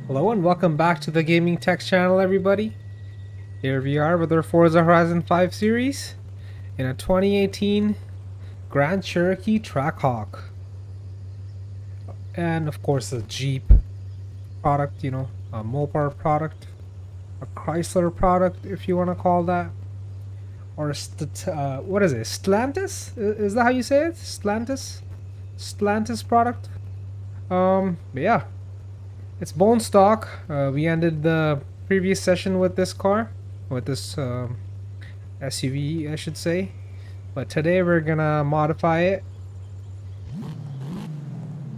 Hello and welcome back to the Gaming Tech channel, everybody. Here we are with our Forza Horizon 5 series in a 2018 Grand Cherokee Trackhawk. And of course a Jeep product, a Mopar product, a Chrysler product if you want to call that. Or what is it, Stellantis? Is that how you say it? Stellantis? Stellantis product? But yeah. It's bone stock. We ended the previous session with this car, with this SUV, I should say. But today we're gonna modify it.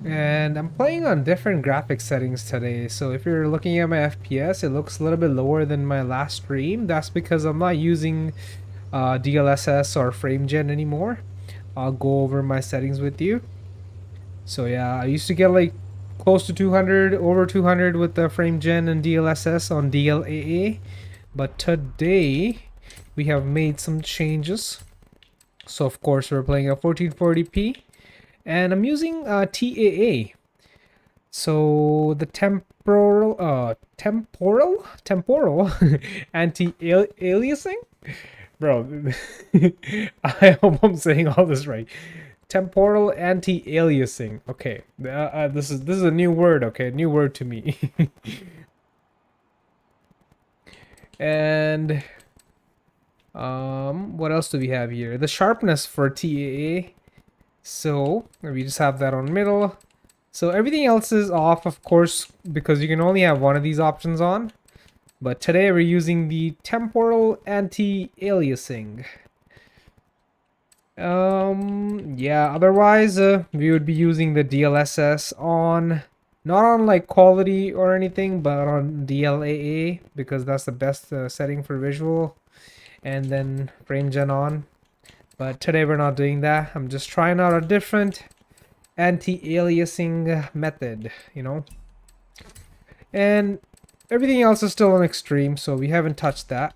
And I'm playing on different graphics settings today. So if you're looking at my FPS, it looks a little bit lower than my last stream. That's because I'm not using DLSS or frame gen anymore. I'll go over my settings with you. So yeah, I used to get like close to 200, over 200 with the frame gen and DLSS on DLAA, but today we have made some changes. So of course we're playing at 1440p and I'm using TAA. So the temporal anti-aliasing, bro. I hope I'm saying all this right. Temporal anti-aliasing. Okay, this is a new word. Okay, new word to me. And what else do we have here? The sharpness for TAA. So we just have that on middle. So everything else is off, of course, because you can only have one of these options on. But today we're using the temporal anti-aliasing. Yeah, otherwise we would be using the DLSS on, not on like quality or anything, but on DLAA, because that's the best setting for visual, and then frame gen on. But today we're not doing that. I'm just trying out a different anti-aliasing method, and everything else is still on extreme, so we haven't touched that.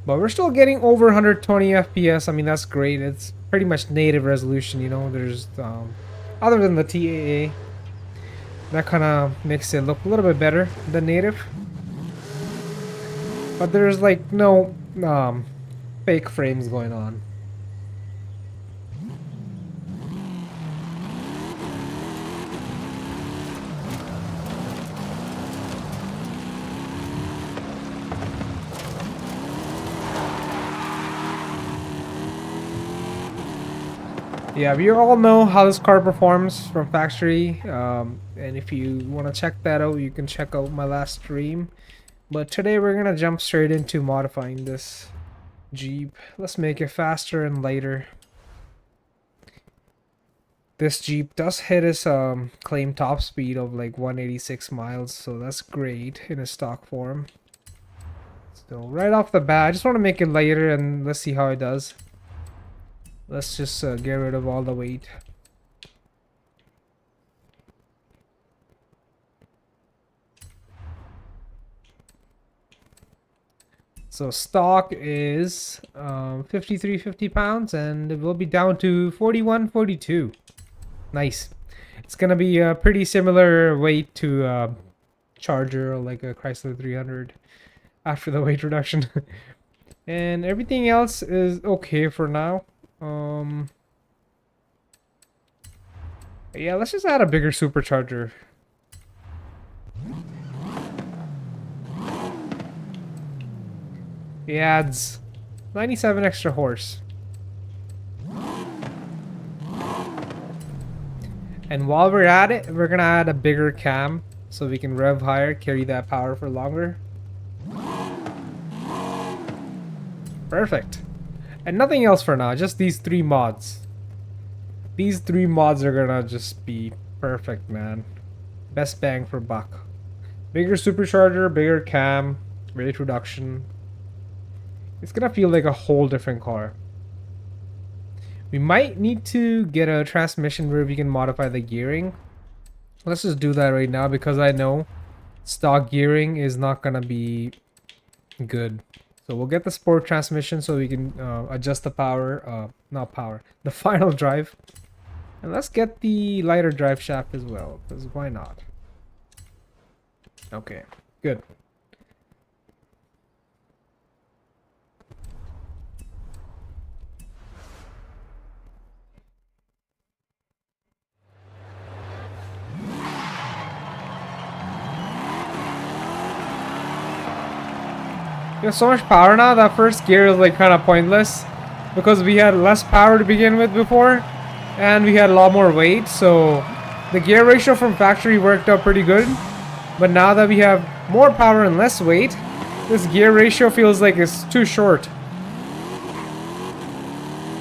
But we're still getting over 120 FPS. I mean, that's great. It's pretty much native resolution, There's, other than the TAA, that kind of makes it look a little bit better than native. But there's like no fake frames going on. Yeah, we all know how this car performs from factory, and if you want to check that out, you can check out my last stream. But today we're gonna jump straight into modifying this Jeep. Let's make it faster and lighter. This Jeep does hit its claim top speed of like 186 miles, so that's great in a stock form. So right off the bat, I just want to make it lighter and let's see how it does. Let's just get rid of all the weight. So stock is 5350 pounds and it will be down to 4142. Nice. It's gonna be a pretty similar weight to Charger, or like a Chrysler 300 after the weight reduction. And everything else is okay for now. Yeah, let's just add a bigger supercharger. He adds 97 extra horse. And while we're at it, we're gonna add a bigger cam so we can rev higher, carry that power for longer. Perfect. And nothing else for now, just these three mods. These three mods are gonna just be perfect, man. Best bang for buck. Bigger supercharger, bigger cam, weight reduction. It's gonna feel like a whole different car. We might need to get a transmission where we can modify the gearing. Let's just do that right now because I know stock gearing is not gonna be good. So we'll get the sport transmission so we can adjust the power, not power, the final drive. And let's get the lighter drive shaft as well, because why not? Okay, good. We have so much power now, that first gear is like kind of pointless because we had less power to begin with before and we had a lot more weight, so the gear ratio from factory worked out pretty good. But now that we have more power and less weight, this gear ratio feels like it's too short.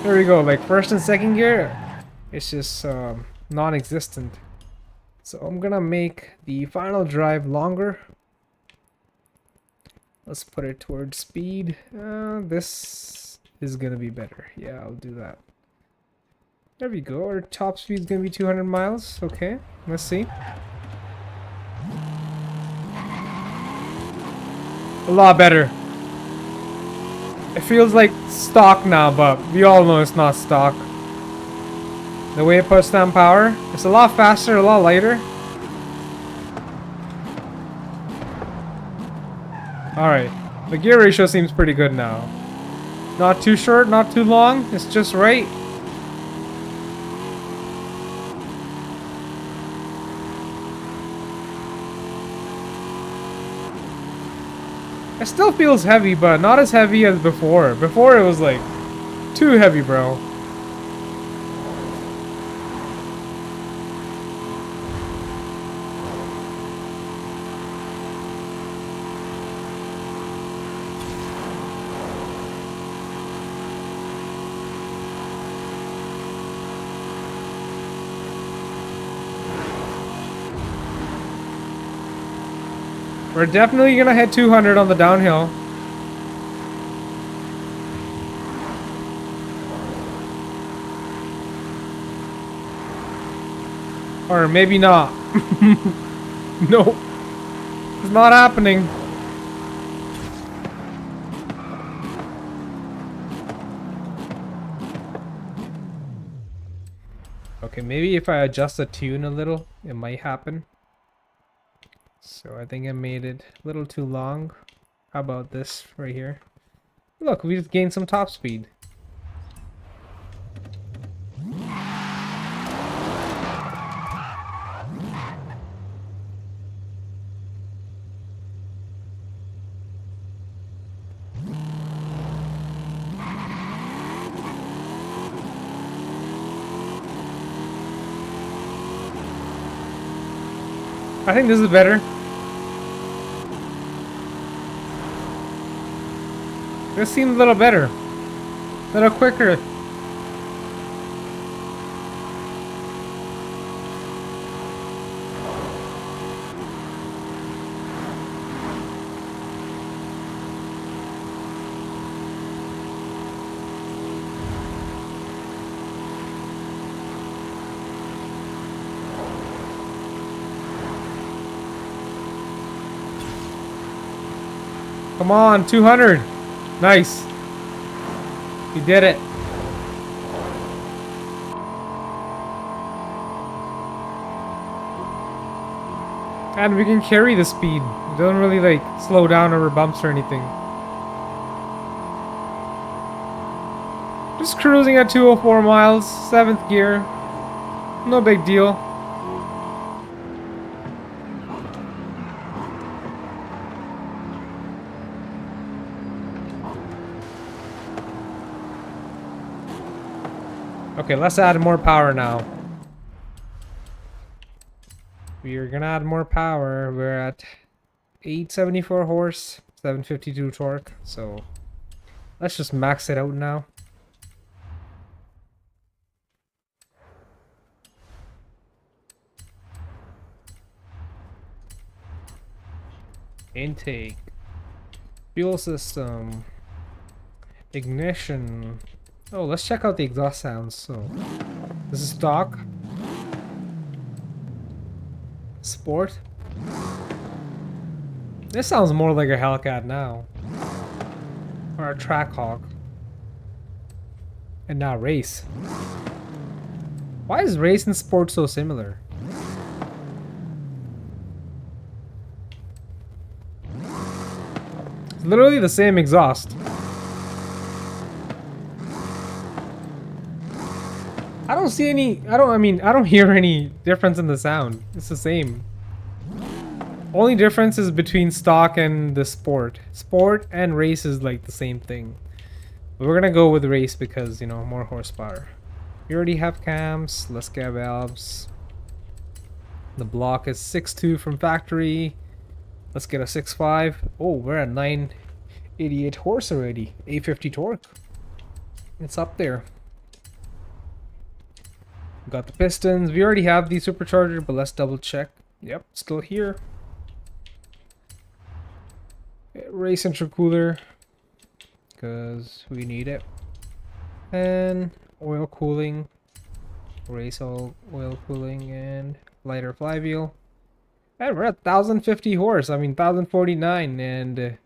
There we go, like first and second gear, it's just non-existent. So I'm gonna make the final drive longer. Let's put it towards speed. This is gonna be better. Yeah, I'll do that. There we go. Our top speed is gonna be 200 miles. Okay, let's see. A lot better. It feels like stock now, but we all know it's not stock. The way it puts down power, it's a lot faster, a lot lighter. Alright, the gear ratio seems pretty good now. Not too short, not too long, it's just right. It still feels heavy, but not as heavy as before. Before it was like too heavy, bro. We're definitely gonna hit 200 on the downhill. Or maybe not. Nope. It's not happening. Okay, maybe if I adjust the tune a little, it might happen. So I think I made it a little too long. How about this right here? Look, we just gained some top speed. I think this is better. This seems a little better. A little quicker. Come on, 200. Nice. You did it. And we can carry the speed. It doesn't really like slow down over bumps or anything. Just cruising at 204 miles, 7th gear. No big deal. Okay, let's add more power now. We are gonna add more power. We're at 874 horse, 752 torque. So let's just max it out now. Intake, fuel system, ignition. Oh, let's check out the exhaust sounds. So this is stock. Sport. This sounds more like a Hellcat now. Or a Trackhawk. And now race. Why is race and sport so similar? It's literally the same exhaust. I don't see any, I don't hear any difference in the sound. It's the same. Only difference is between stock and the sport. Sport and race is like the same thing. But we're gonna go with race because, you know, more horsepower. We already have cams, let's get valves. The block is 6.2 from factory. Let's get a 6.5. Oh, we're at 988 horse already. 850 torque. It's up there. Got the pistons. We already have the supercharger, but let's double check. Yep, still here. Race intercooler, because we need it. And oil cooling. Race oil cooling and lighter flywheel. And we're at 1050 horse. 1049 and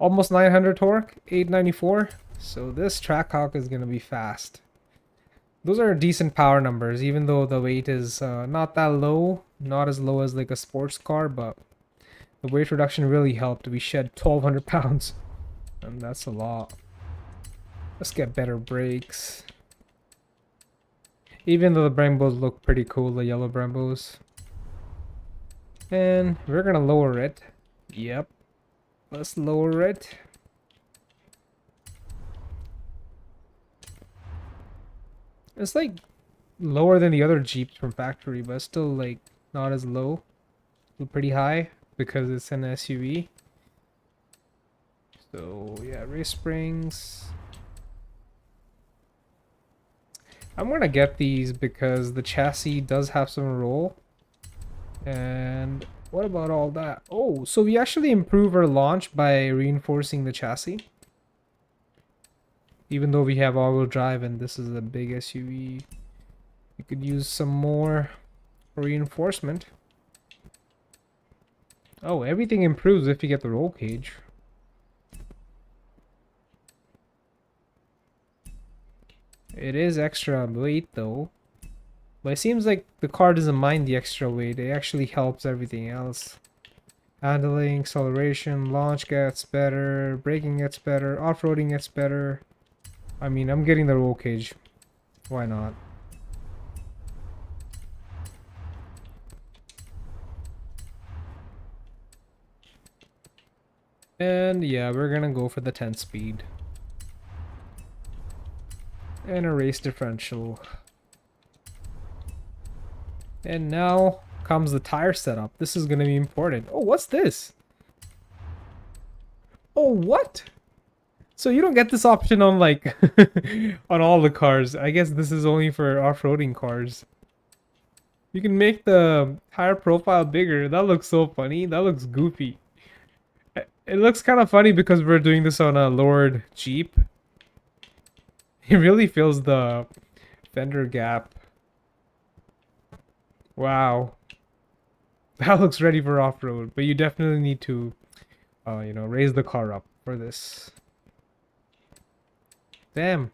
almost 900 torque. 894. So this Trackhawk is going to be fast. Those are decent power numbers, even though the weight is not that low. Not as low as like a sports car, but the weight reduction really helped. We shed 1,200 pounds. And that's a lot. Let's get better brakes. Even though the Brembos look pretty cool, the yellow Brembos. And we're gonna lower it. Yep. Let's lower it. It's like lower than the other Jeeps from factory, but still like not as low. Still pretty high because it's an SUV. So yeah, race springs. I'm gonna get these because the chassis does have some roll. And what about all that? Oh, so we actually improve our launch by reinforcing the chassis. Even though we have all-wheel drive and this is a big SUV, we could use some more reinforcement. Oh, everything improves if you get the roll cage. It is extra weight though. But it seems like the car doesn't mind the extra weight. It actually helps everything else. Handling, acceleration, launch gets better, braking gets better, off-roading gets better. I'm getting the roll cage. Why not? And yeah, we're gonna go for the 10 speed. And a race differential. And now comes the tire setup. This is gonna be important. Oh, what's this? Oh, what? So you don't get this option on like on all the cars. I guess this is only for off-roading cars. You can make the tire profile bigger. That looks so funny. That looks goofy. It looks kind of funny because we're doing this on a lowered Jeep. It really fills the fender gap. Wow. That looks ready for off-road, but you definitely need to raise the car up for this. Damn.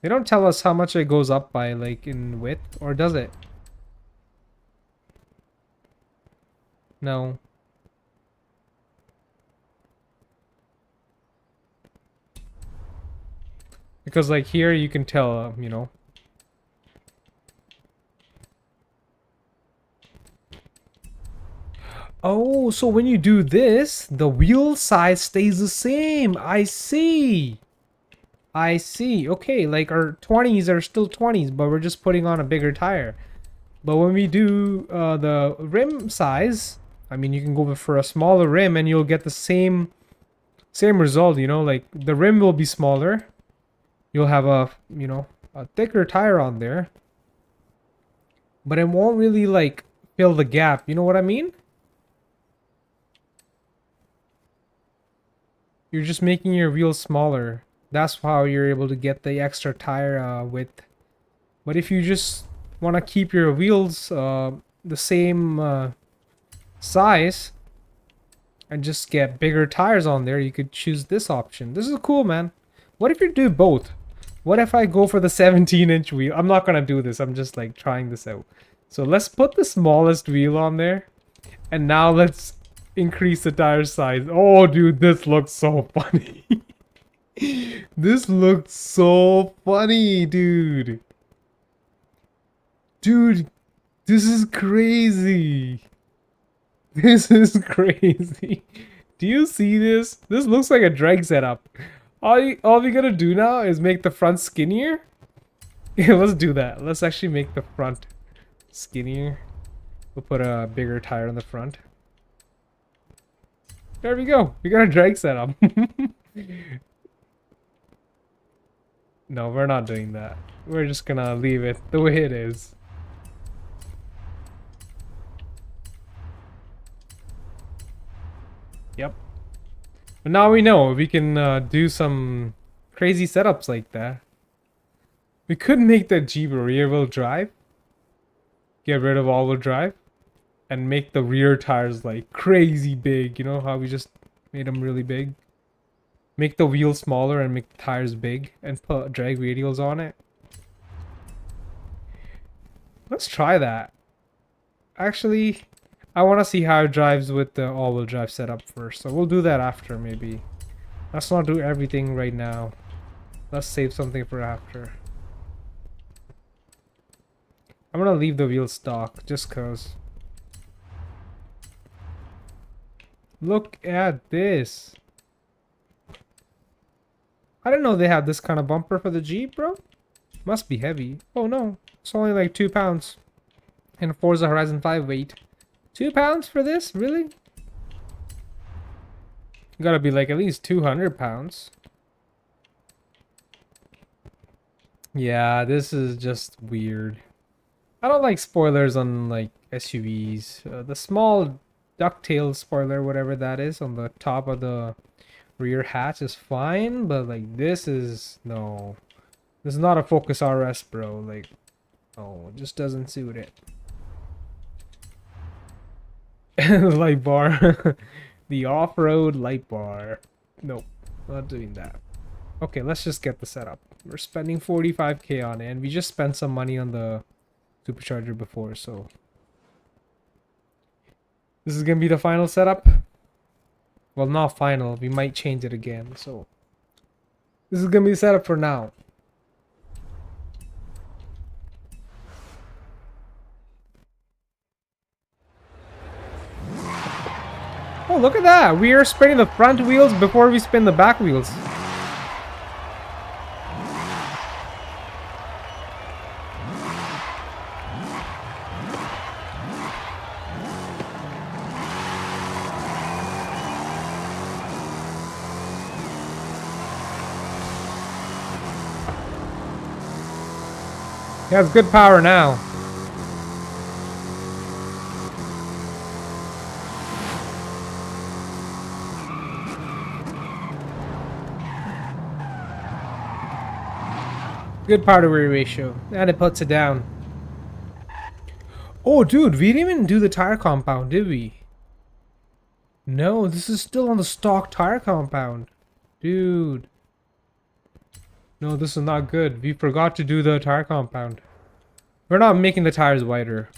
They don't tell us how much it goes up by, like, in width, or does it? No. Because, like, here you can tell, Oh, so when you do this, the wheel size stays the same. I see. I see. Okay, like our 20s are still 20s, but we're just putting on a bigger tire. But when we do the rim size, you can go for a smaller rim and you'll get the same result, like the rim will be smaller. You'll have a thicker tire on there. But it won't really like fill the gap, you know what I mean? You're just making your wheels smaller. That's how you're able to get the extra tire width. But if you just want to keep your wheels the same size and just get bigger tires on there, you could choose this option. This is cool, man. What if you do both? What if I go for the 17-inch wheel? I'm not gonna do this. I'm just like trying this out. So let's put the smallest wheel on there. And now let's increase the tire size. Oh, dude, this looks so funny. This looks so funny, dude. Dude, this is crazy. This is crazy. Do you see this? This looks like a drag setup. All we gotta do now is make the front skinnier. Yeah, let's do that. Let's actually make the front skinnier. We'll put a bigger tire on the front. There we go. We got a drag setup. No, we're not doing that. We're just gonna leave it the way it is. Yep. But now we know we can do some crazy setups like that. We could make the Jeep rear-wheel drive. Get rid of all-wheel drive. And make the rear tires like crazy big. You know how we just made them really big? Make the wheels smaller and make the tires big. And put drag radials on it. Let's try that. Actually, I want to see how it drives with the all-wheel drive setup first. So we'll do that after maybe. Let's not do everything right now. Let's save something for after. I'm gonna leave the wheel stock just cause. Look at this. I didn't know they had this kind of bumper for the Jeep, bro. Must be heavy. Oh no, it's only like 2 pounds. And Forza Horizon 5 weight. 2 pounds for this? Really? Gotta be like at least 200 pounds. Yeah, this is just weird. I don't like spoilers on like SUVs. The small ducktail spoiler, whatever that is, on the top of the rear hatch is fine, but like this is no. This is not a Focus RS, bro. Like, oh, it just doesn't suit it. Light bar. The off-road light bar. Nope, not doing that. Okay, let's just get the setup. We're spending 45k on it, and we just spent some money on the supercharger before, so this is gonna be the final setup. Well, not final, we might change it again, so this is gonna be the setup for now. Oh, look at that! We are spinning the front wheels before we spin the back wheels. He has good power now. Good power to weight ratio. And it puts it down. Oh, dude, we didn't even do the tire compound, did we? No, this is still on the stock tire compound. Dude. No, this is not good. We forgot to do the tire compound. We're not making the tires wider.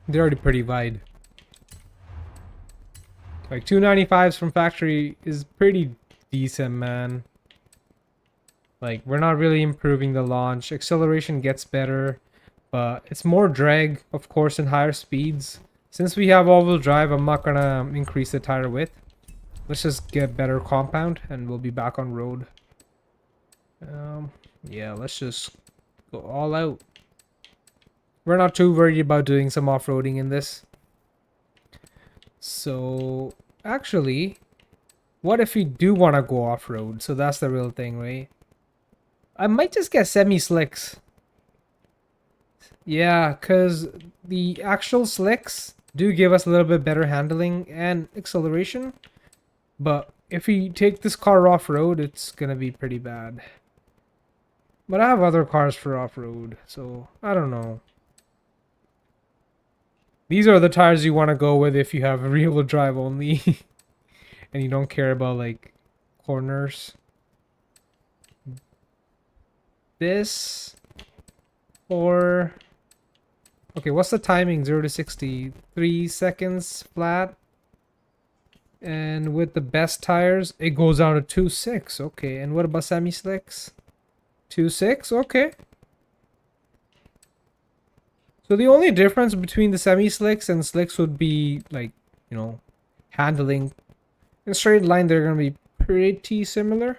They're already pretty wide. Like 295s from factory is pretty decent, man. Like, we're not really improving the launch. Acceleration gets better, but it's more drag, of course, in higher speeds. Since we have all-wheel drive, I'm not gonna increase the tire width. Let's just get better compound, and we'll be back on road. Yeah, let's just go all out. We're not too worried about doing some off-roading in this. So, actually, what if we do want to go off-road? So that's the real thing, right? I might just get semi-slicks. Yeah, because the actual slicks do give us a little bit better handling and acceleration. But if we take this car off-road, it's going to be pretty bad. But I have other cars for off-road, so I don't know. These are the tires you want to go with if you have rear-wheel drive only. And you don't care about, like, corners. This. Or... Okay, what's the timing? 0 to 60. 3 seconds flat. And with the best tires, it goes down to 2.6. Okay, and what about semi-slicks? 2.6, okay. So the only difference between the semi-slicks and slicks would be, like, you know, handling. In straight line, they're going to be pretty similar.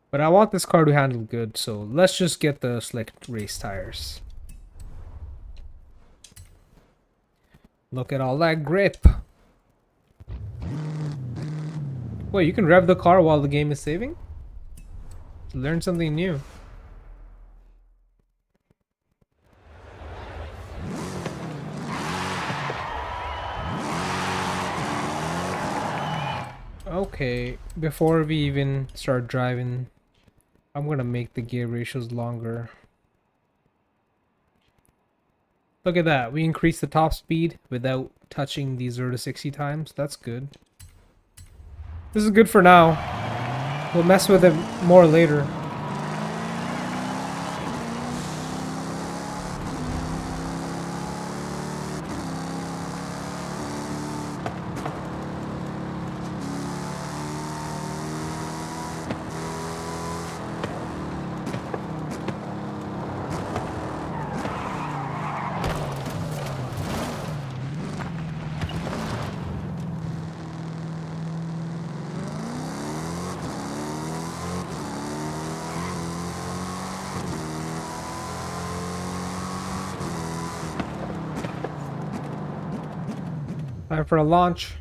But I want this car to handle good, so let's just get the slick race tires. Look at all that grip. Wait, you can rev the car while the game is saving? Learn something new. Okay, before we even start driving, I'm gonna make the gear ratios longer. Look at that, we increased the top speed without touching the 0 to 60 times. That's good. This is good for now. We'll mess with it more later. Time for a launch.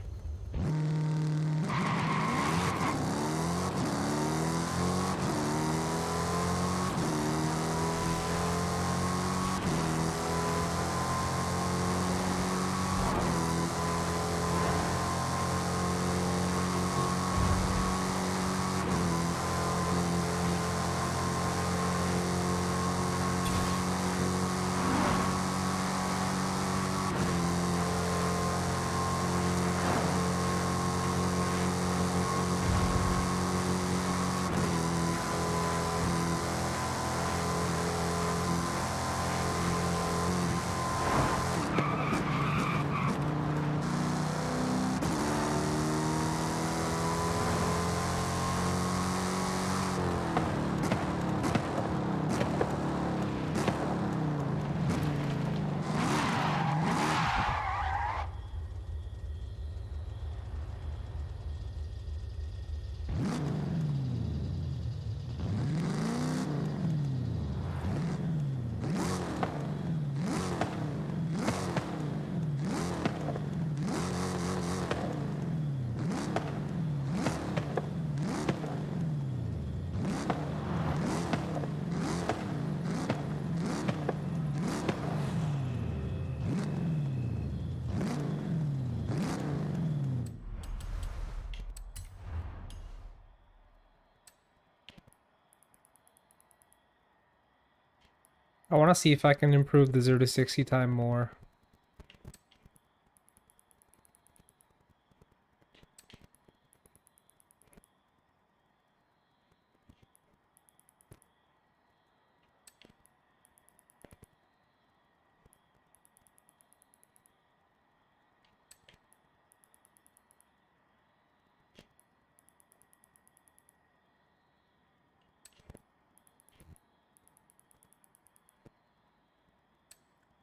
I want to see if I can improve the 0 to 60 time more.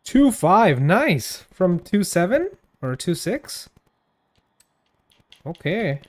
Two five, nice. From 2.7 or 2.6? Okay.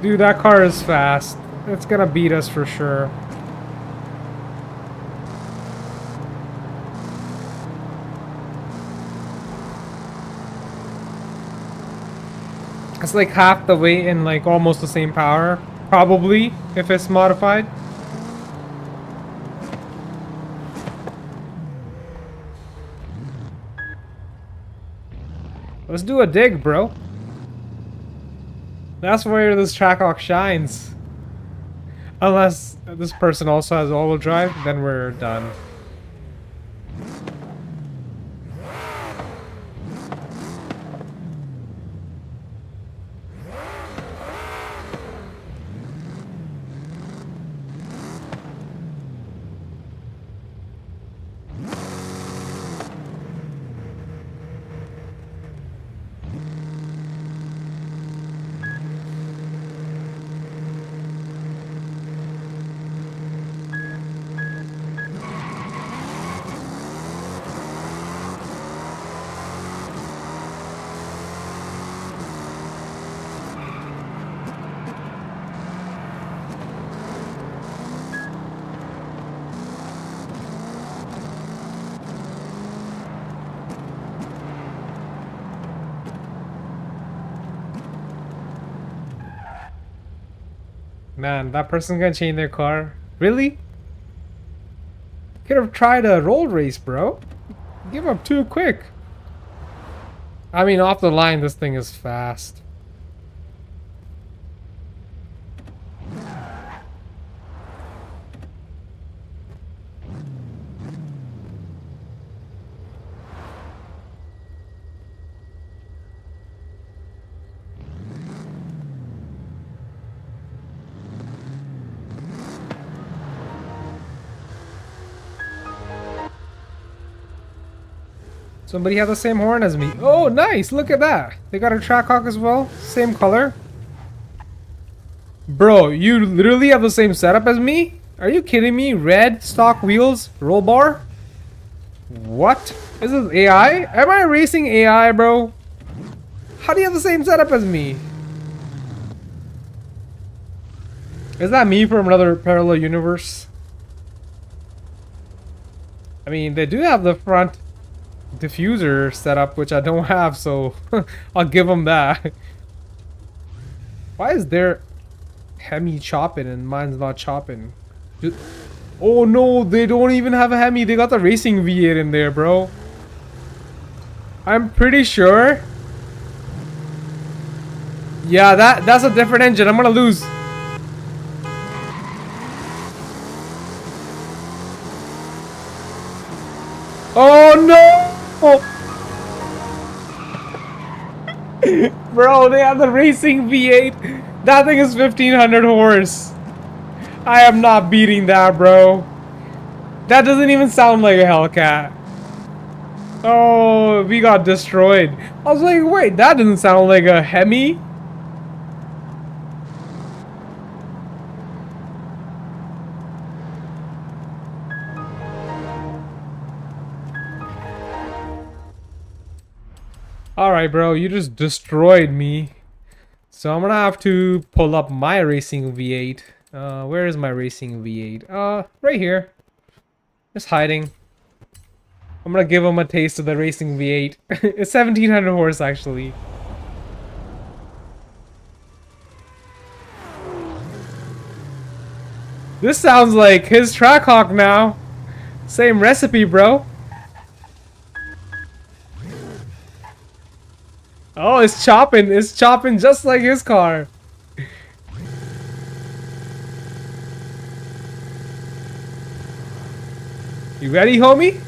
Dude, that car is fast. It's gonna beat us for sure. It's like half the weight and like almost the same power. Probably, if it's modified. Let's do a dig, bro. That's where this Trackhawk shines. Unless this person also has all-wheel drive, then we're done. Man, that person's gonna change their car. Really? Could have tried a roll race, bro. Give up too quick. I mean, off the line, this thing is fast. Somebody has the same horn as me. Oh, nice! Look at that. They got a Trackhawk as well. Same color. Bro, you literally have the same setup as me? Are you kidding me? Red, stock wheels, roll bar? What? Is this AI? Am I racing AI, bro? How do you have the same setup as me? Is that me from another parallel universe? I mean, they do have the front diffuser setup, which I don't have, so I'll give them that. Why is their Hemi chopping and mine's not chopping? Oh no, they don't even have a Hemi. They got the racing V8 in there, bro. I'm pretty sure. Yeah, that's a different engine. I'm gonna lose. Oh no! Bro, they have the racing V8. That thing is 1500 horse. I am not beating that, bro. That doesn't even sound like a Hellcat. Oh, we got destroyed. I was like, wait, that doesn't sound like a Hemi. Alright, bro, you just destroyed me. So I'm gonna have to pull up my racing V8. Where is my racing V8? Right here. Just hiding. I'm gonna give him a taste of the racing V8. It's 1700 horse, actually. This sounds like his Trackhawk now. Same recipe, bro. Oh, it's chopping. It's chopping just like his car. You ready, homie?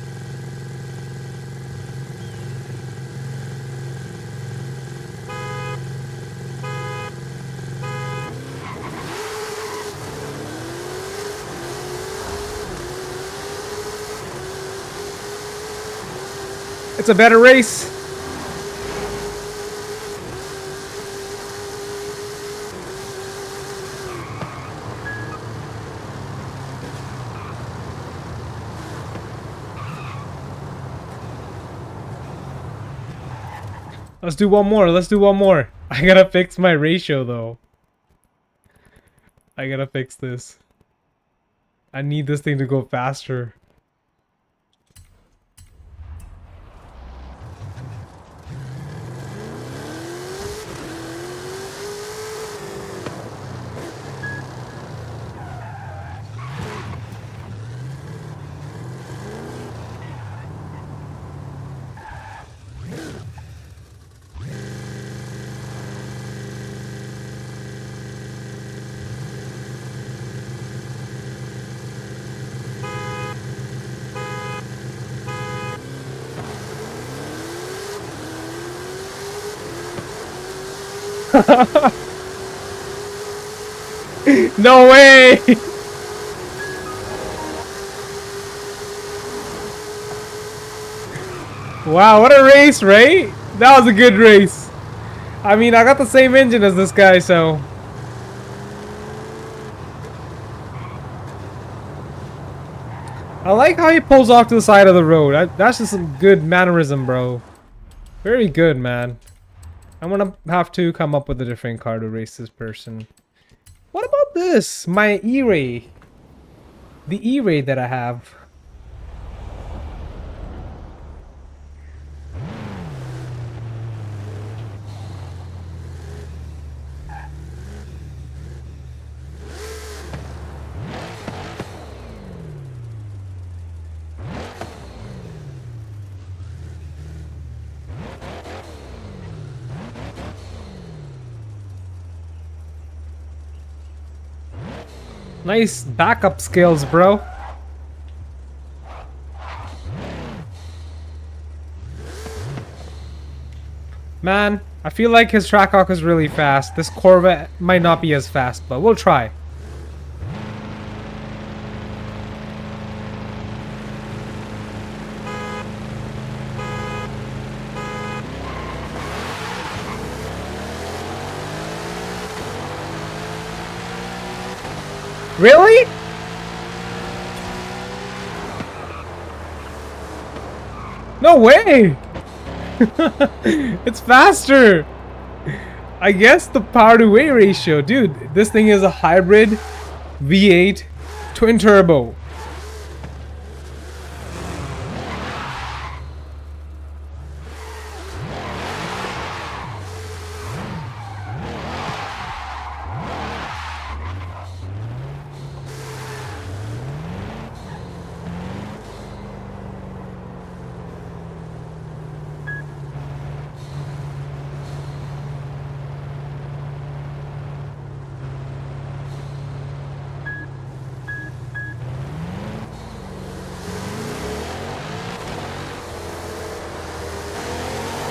It's a better race. Let's do one more. Let's do one more. I gotta fix my ratio though. I gotta fix this. I need this thing to go faster. No way! Wow, what a race, right? That was a good race. I mean, I got the same engine as this guy, so... I like how he pulls off to the side of the road. That's just some good mannerism, bro. Very good, man. I'm gonna have to come up with a different car to race this person. What about this? My E-Ray. The E-Ray that I have. Nice backup skills, bro. Man, I feel like his Trackhawk is really fast. This Corvette might not be as fast, but we'll try. Really? No way! It's faster! I guess the power to weight ratio. Dude, this thing is a hybrid V8 twin turbo.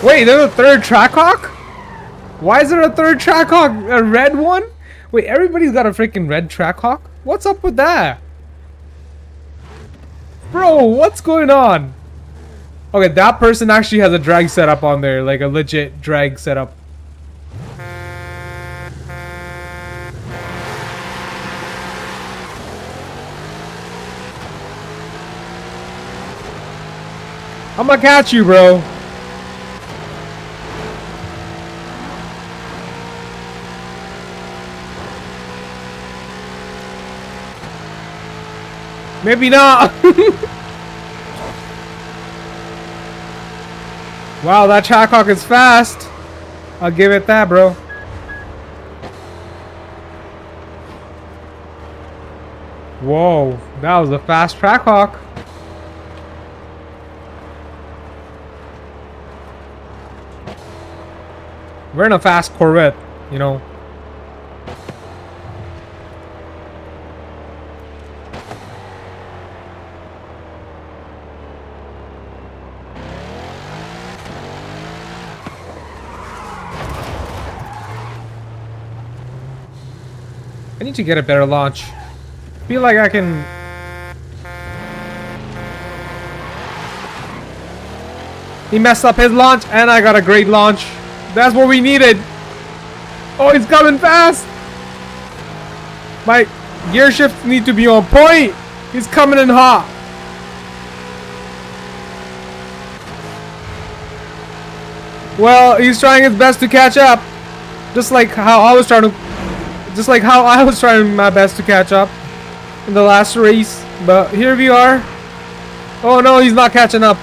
Wait, there's a third Trackhawk? Why is there a third Trackhawk? A red one? Wait, everybody's got a freaking red Trackhawk? What's up with that? Bro, what's going on? Okay, that person actually has a drag setup on there, like a legit drag setup. I'm gonna catch you, bro. Maybe not. Wow, that Trackhawk is fast. I'll give it that, bro. Whoa, that was a fast Trackhawk. We're in a fast Corvette, you know. I need to get a better launch. Feel like I can... He messed up his launch and I got a great launch. That's what we needed. Oh, he's coming fast. My gear shifts need to be on point. He's coming in hot. Well, he's trying his best to catch up. Just like how I was trying to Just like how I was trying my best to catch up in the last race. But here we are. Oh no, he's not catching up.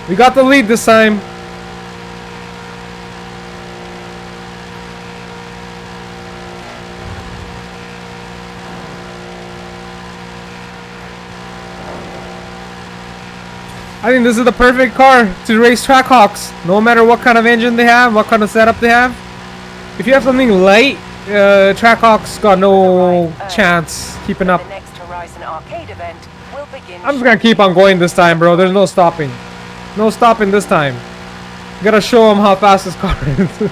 We got the lead this time. I think this is the perfect car to race Trackhawks. No matter what kind of engine they have, what kind of setup they have. If you have something light, Trackhawks got no chance keeping up. I'm just gonna keep on going this time, bro. There's no stopping. No stopping this time. Gotta show them how fast this car is.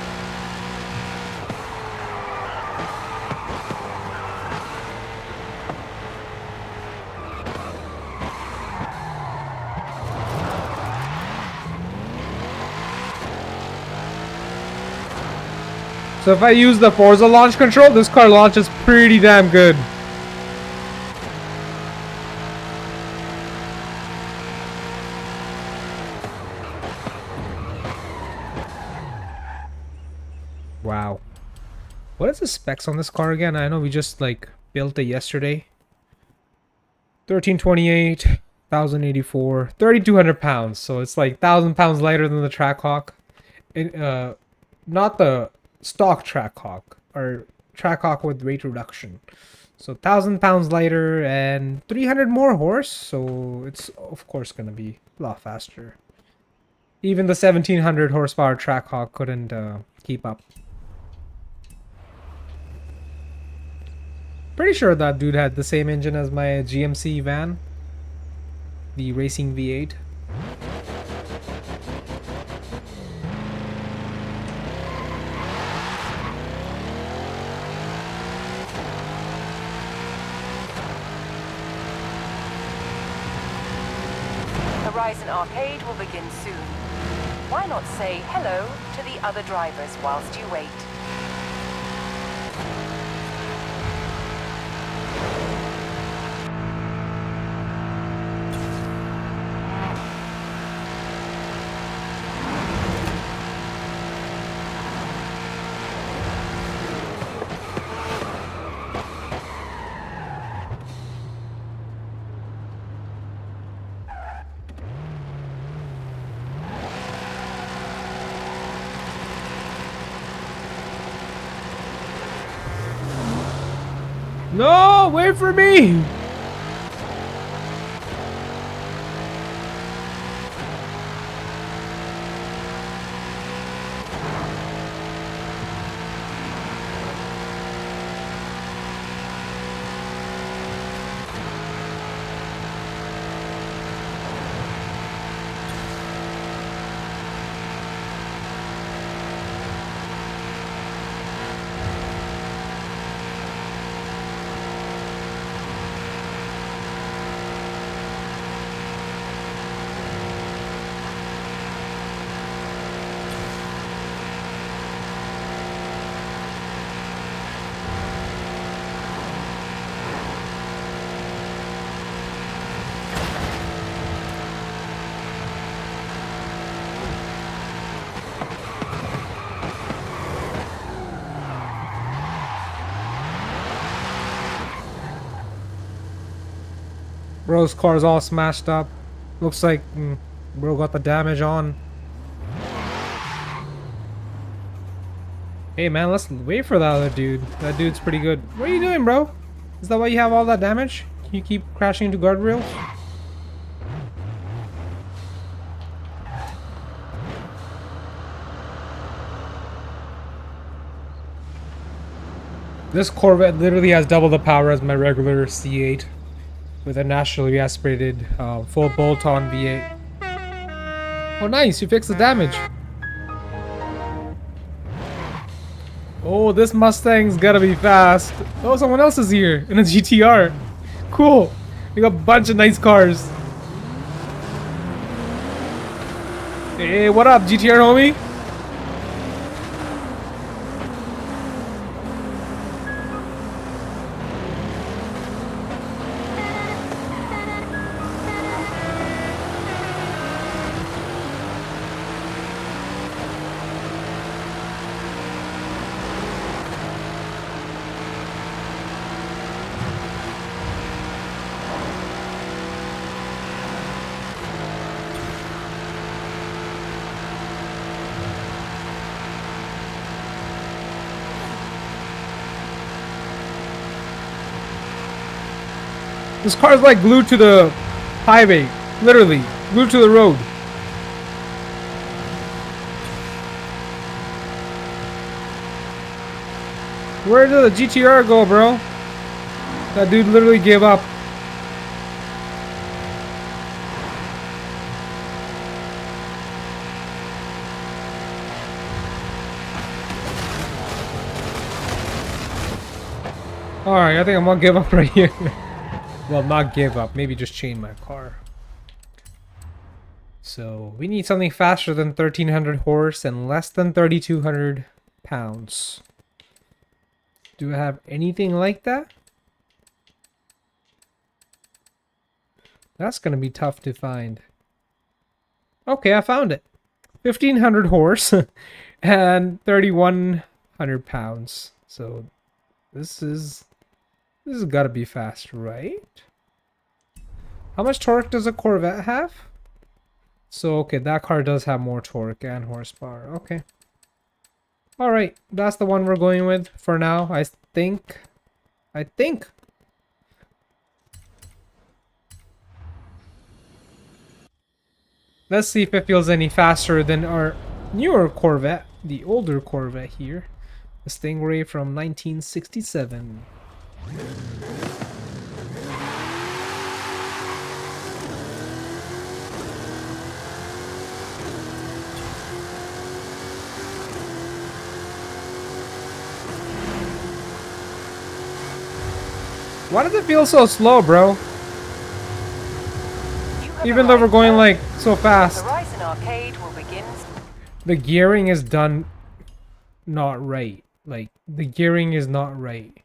So if I use the Forza launch control, this car launches pretty damn good. Wow. What is the specs on this car again? I know we just like built it yesterday. 1328, 1084, 3200 pounds. So it's like 1,000 pounds lighter than the Trackhawk. Not the stock Trackhawk, or Trackhawk with weight reduction. So 1,000 pounds lighter and 300 more horse. So it's of course gonna be a lot faster. Even the 1,700 horsepower Trackhawk couldn't keep up. Pretty sure that dude had the same engine as my GMC van, the Racing V8. Horizon Arcade will begin soon. Why not say hello to the other drivers whilst you wait? No, wait for me! Bro's car's all smashed up. Looks like bro got the damage on. Hey man, let's wait for that other dude. That dude's pretty good. What are you doing, bro? Is that why you have all that damage? Can you keep crashing into guardrails? This Corvette literally has double the power as my regular C8 with a naturally aspirated full bolt-on V8. Oh nice, you fixed the damage. Oh, this Mustang's gotta be fast. Oh, someone else is here in a GTR. Cool. We got a bunch of nice cars. Hey, what up, GTR homie? This car is like glued to the highway. Literally, glued to the road. Where did the GTR go, bro? That dude literally gave up. Alright, I think I'm gonna give up right here. Well, not give up. Maybe just chain my car. So, we need something faster than 1300 horse and less than 3200 pounds. Do I have anything like that? That's gonna be tough to find. Okay, I found it. 1500 horse and 3100 pounds. So, this has gotta be fast, right? How much torque does a Corvette have? So, okay, that car does have more torque and horsepower. Okay. Alright, that's the one we're going with for now, I think. Let's see if it feels any faster than our newer Corvette, the older Corvette here. The Stingray from 1967. Why does it feel so slow, bro? Even though we're going like so fast. Horizon Arcade will begin. The gearing is done not right. Like, the gearing is not right.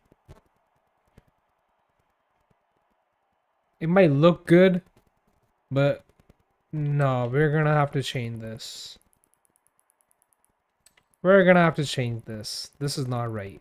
It might look good, but no, we're gonna have to change this. We're gonna have to change this. This is not right.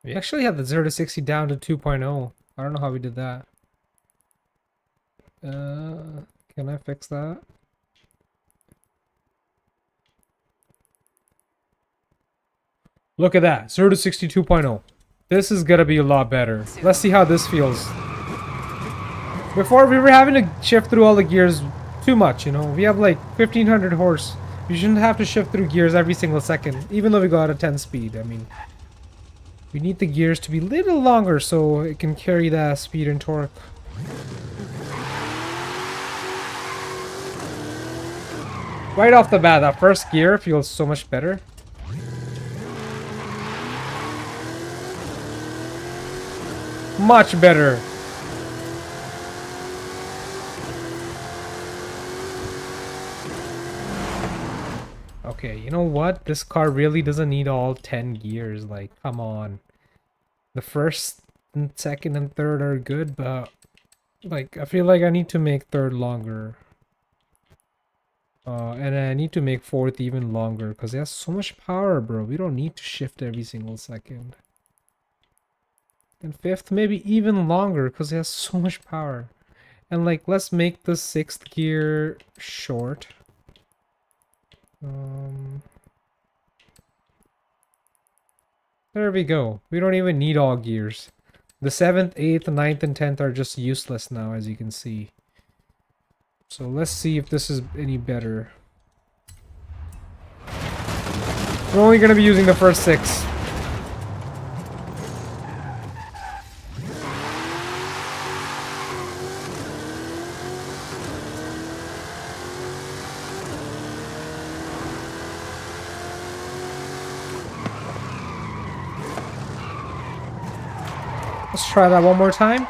We actually have the 0 to 60 down to 2.0. I don't know how we did that. Can I fix that? Look at that, 0 to 60 2.0. This is gonna be a lot better. Let's see how this feels. Before, we were having to shift through all the gears too much, you know? We have like 1500 horse. We shouldn't have to shift through gears every single second, even though we got a 10 speed. I mean, we need the gears to be a little longer so it can carry that speed and torque. Right off the bat, that first gear feels so much better. Much better. Okay, you know what? This car really doesn't need all 10 gears. Like, come on. The first and second and third are good, but like, I feel like I need to make third longer. And I need to make fourth even longer because it has so much power, bro. We don't need to shift every single second. And fifth, maybe even longer because it has so much power. And like, let's make the sixth gear short. There we go. We don't even need all gears. The 7th, 8th, 9th, and 10th are just useless now, as you can see. So let's see if this is any better. We're only going to be using the first 6. Let's try that one more time.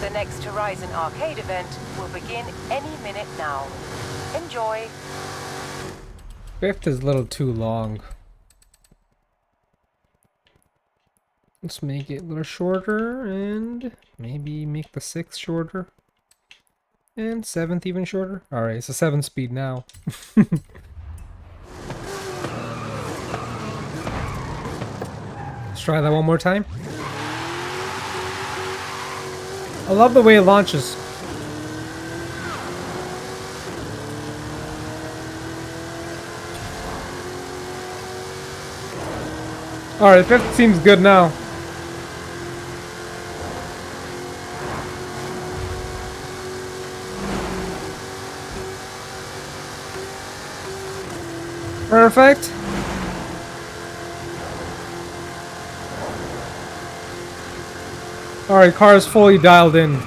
The next Horizon Arcade event will begin any minute now. Enjoy! Fifth is a little too long. Let's make it a little shorter and maybe make the sixth shorter. And seventh even shorter. Alright, it's a 7-speed now. Let's try that one more time. I love the way it launches. Alright, fifth seems good now. Perfect. Alright, car is fully dialed in.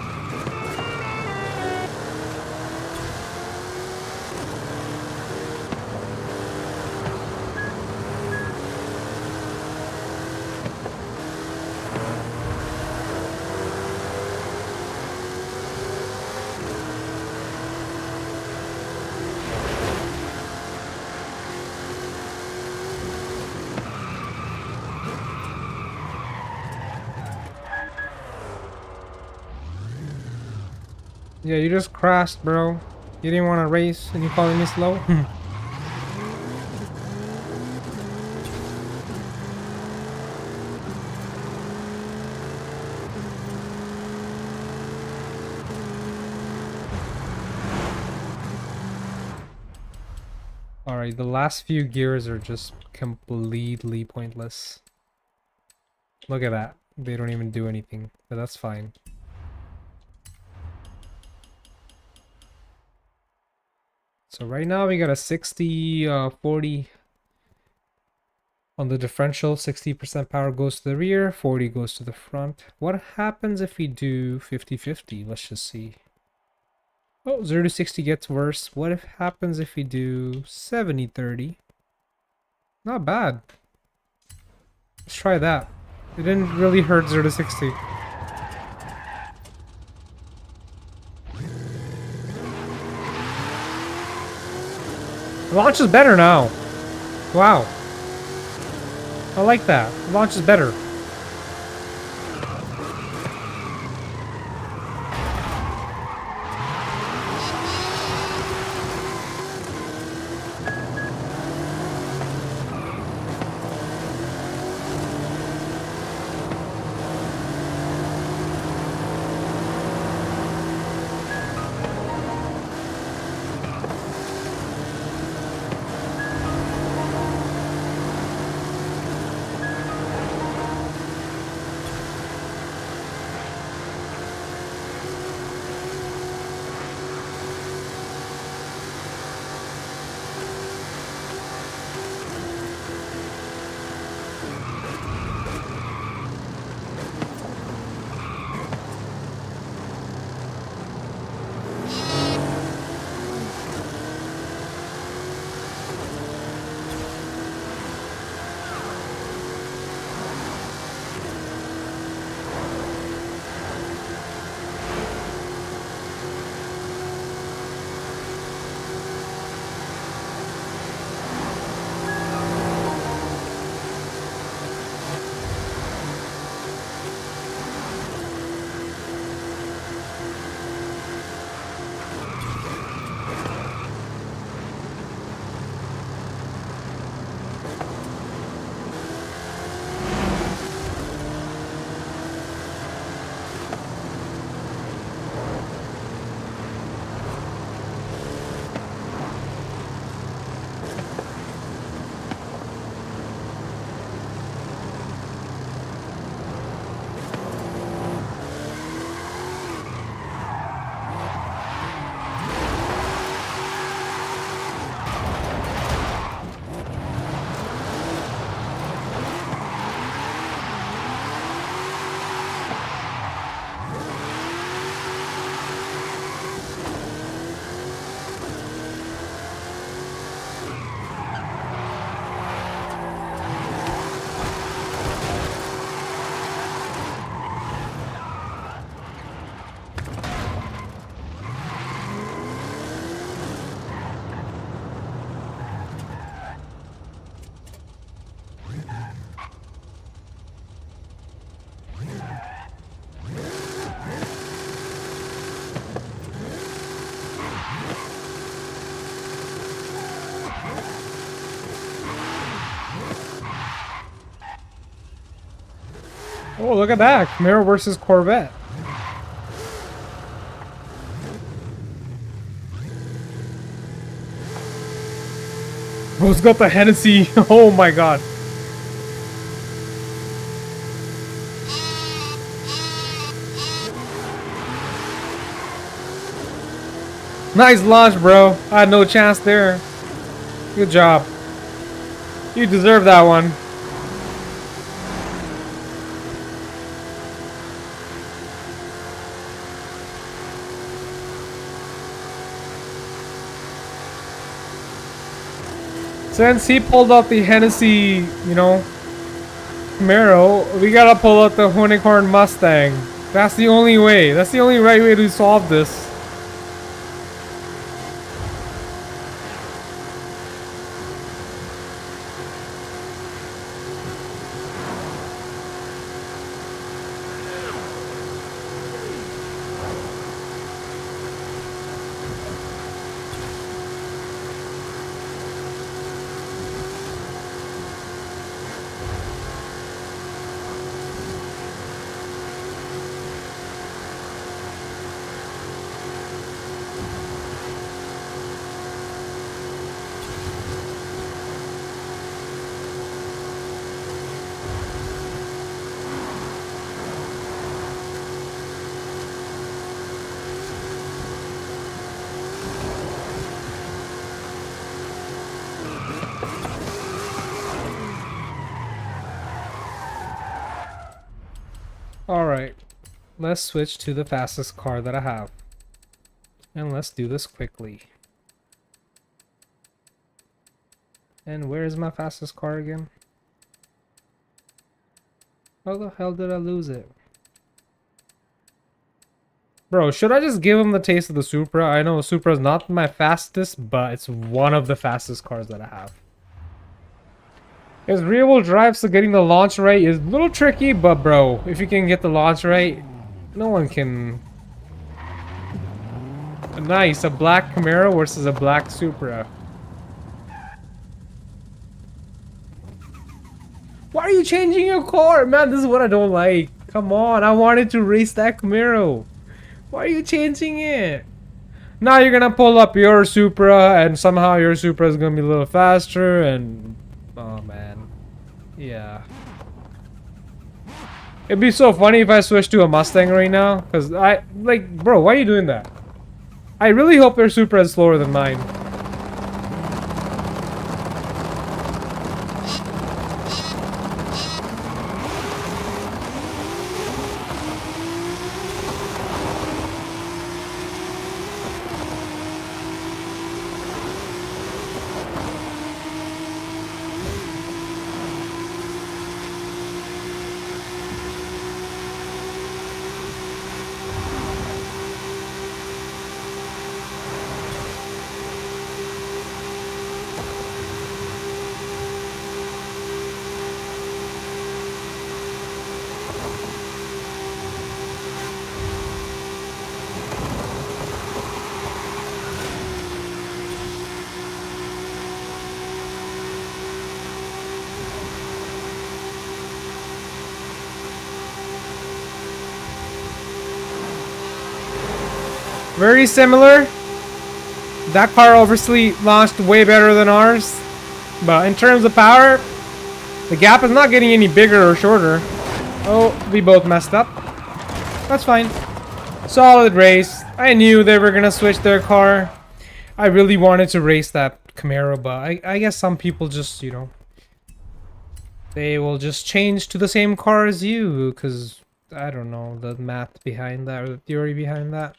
Yeah, you just crashed, bro. You didn't want to race and you calling me slow? Alright, the last few gears are just completely pointless. Look at that. They don't even do anything, but that's fine. So right now we got a 60-40 on the differential. 60% power goes to the rear, 40 goes to the front. What happens if we do 50-50? Let's just see. Oh, 0 to 60 gets worse. What happens if we do 70-30? Not bad. Let's try that. It didn't really hurt 0 to 60. The launch is better now. Wow. I like that. The launch is better. Oh, look at that. Camaro versus Corvette. Bro's got the Hennessy. Oh my god. Nice launch, bro. I had no chance there. Good job. You deserve that one. Since he pulled out the Hennessy, you know, Camaro, we gotta pull out the Unicorn Mustang. That's the only way. That's the only right way to solve this. Alright, let's switch to the fastest car that I have. And let's do this quickly. And where is my fastest car again? How the hell did I lose it? Bro, should I just give him the taste of the Supra? I know Supra is not my fastest, but it's one of the fastest cars that I have. His rear-wheel drive, so getting the launch right is a little tricky, but bro, if you can get the launch right, no one can. Nice, a black Camaro versus a black Supra. Why are you changing your car? Man, this is what I don't like. Come on, I wanted to race that Camaro. Why are you changing it? Now you're gonna pull up your Supra and somehow your Supra is gonna be a little faster and... Oh man. Yeah. It'd be so funny if I switched to a Mustang right now. Cause I... Like, bro, why are you doing that? I really hope your Supra is slower than mine. Very similar. That car obviously launched way better than ours. But in terms of power, the gap is not getting any bigger or shorter. Oh, we both messed up. That's fine. Solid race. I knew they were gonna switch their car. I really wanted to race that Camaro, but I guess some people just, you know, they will just change to the same car as you, because I don't know the math behind that or the theory behind that.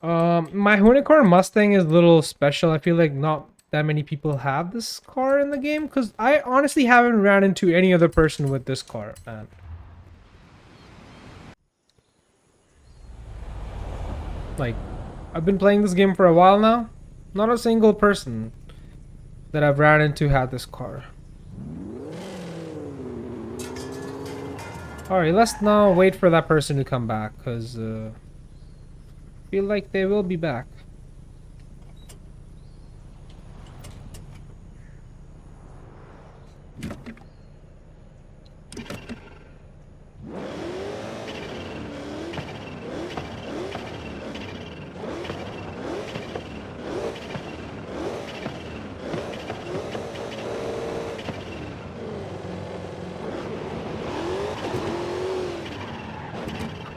My Unicorn Mustang is a little special. I feel like not that many people have this car in the game, because I honestly haven't ran into any other person with this car, man. Like, I've been playing this game for a while now. Not a single person that I've ran into had this car. Alright, let's now wait for that person to come back, because feel like they will be back.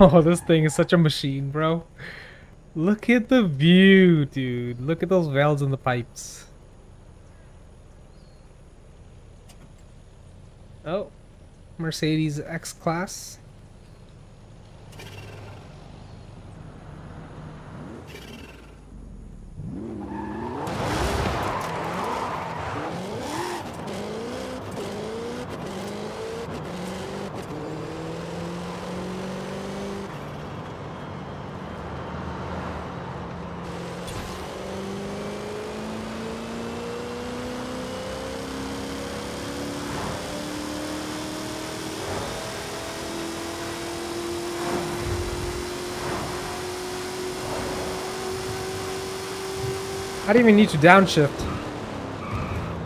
Oh, this thing is such a machine, bro. Look at the view, dude. Look at those valves in the pipes. Oh, Mercedes X-Class. I don't even need to downshift.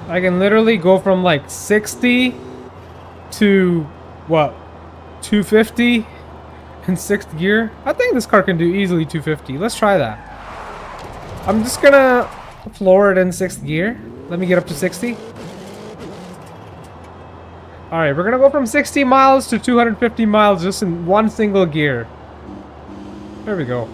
I can literally go from like 60 to what? 250 in 6th gear? I think this car can do easily 250. Let's try that. I'm just gonna floor it in 6th gear. Let me get up to 60. Alright, we're gonna go from 60 miles to 250 miles just in one single gear. There we go.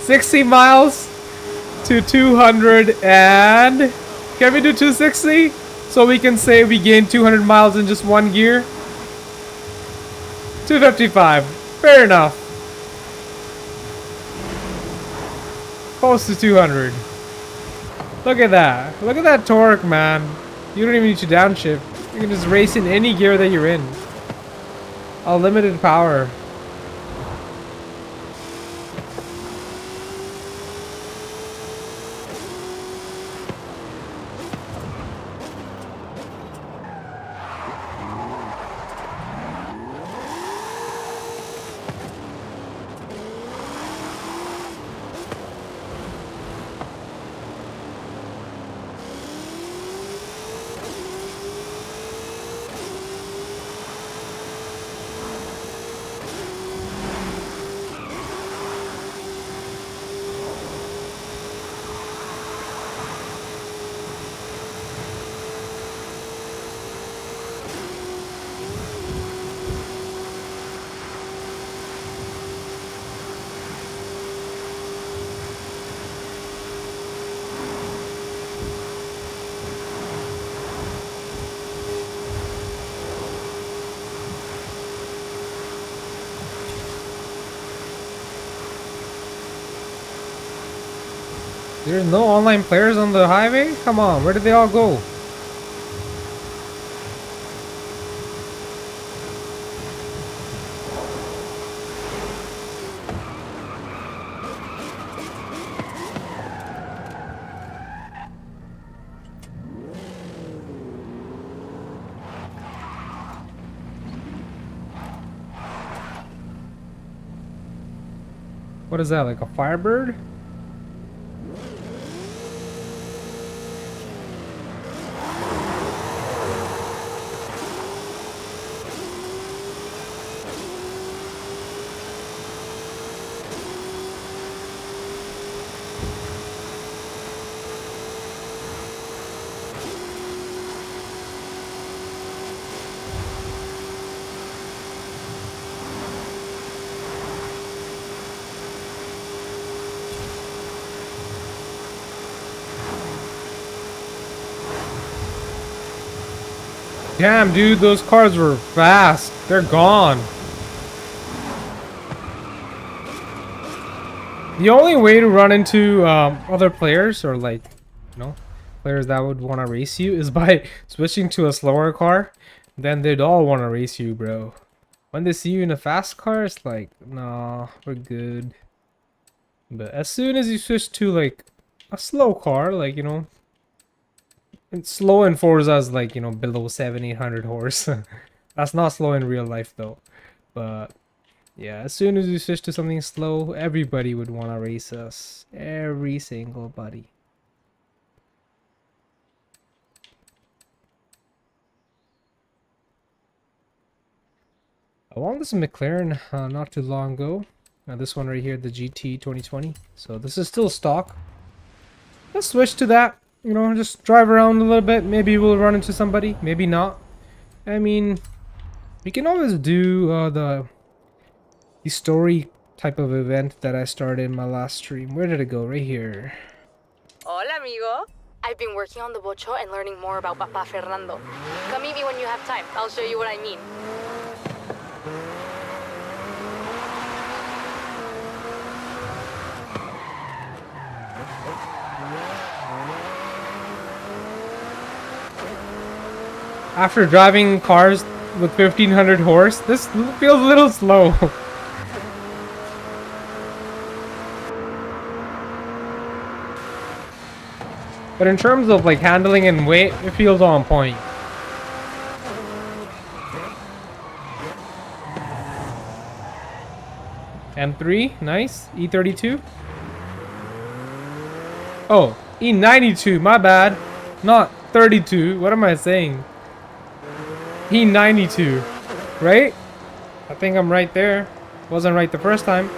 $60 miles to 200 and... Can we do 260? So we can say we gained 200 miles in just one gear? 255. Fair enough. Close to 200. Look at that. Look at that torque, man. You don't even need to downshift. You can just race in any gear that you're in. Unlimited power. There's no online players on the highway? Come on, where did they all go? What is that, like a Firebird? Damn, dude, those cars were fast. They're gone. The only way to run into other players, or like, you know, players that would want to race you, is by switching to a slower car. Then they'd all want to race you, bro. When they see you in a fast car, it's like, nah, we're good. But as soon as you switch to like a slow car, like, you know, it's slow in Forza is like, you know, below 700-800 horse. That's not slow in real life though. But yeah, as soon as you switch to something slow, everybody would want to race us. Every single buddy. I won this McLaren not too long ago. This one right here, the GT 2020. So this is still stock. Let's switch to that. You know, just drive around a little bit. Maybe we'll run into somebody. Maybe not. I mean, we can always do the story type of event that I started in my last stream. Where did it go? Right here. Hola, amigo. I've been working on the bocho and learning more about Papa Fernando. Come meet me when you have time. I'll show you what I mean. After driving cars with 1500 horse, this feels a little slow. But in terms of like handling and weight, it feels on point. M3, nice. E32. Oh, E92, my bad. Not 32, what am I saying? E92, right? I think I'm right there. Wasn't right the first time.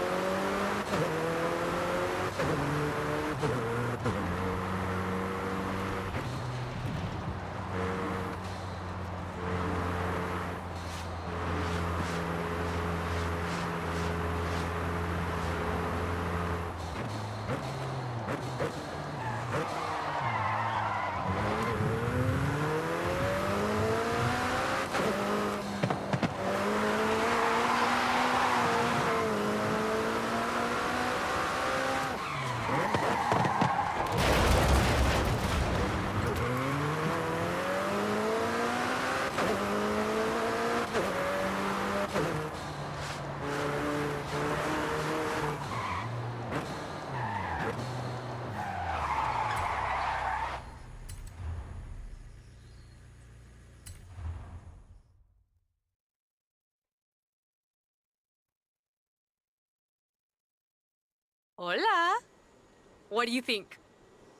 Hola. What do you think?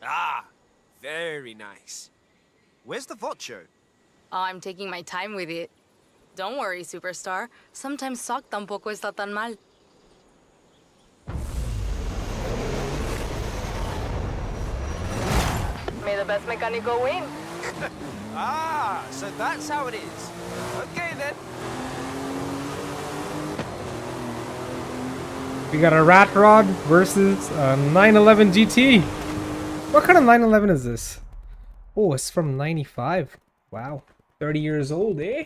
Ah, very nice. Where's the vocho? Oh, I'm taking my time with it. Don't worry, superstar. Sometimes sock tampoco está tan mal. May the best mecánico win. Ah, so that's how it is. Okay then. We got a Rat Rod versus a 911 GT. What kind of 911 is this? Oh, it's from 95. Wow. 30 years old, eh?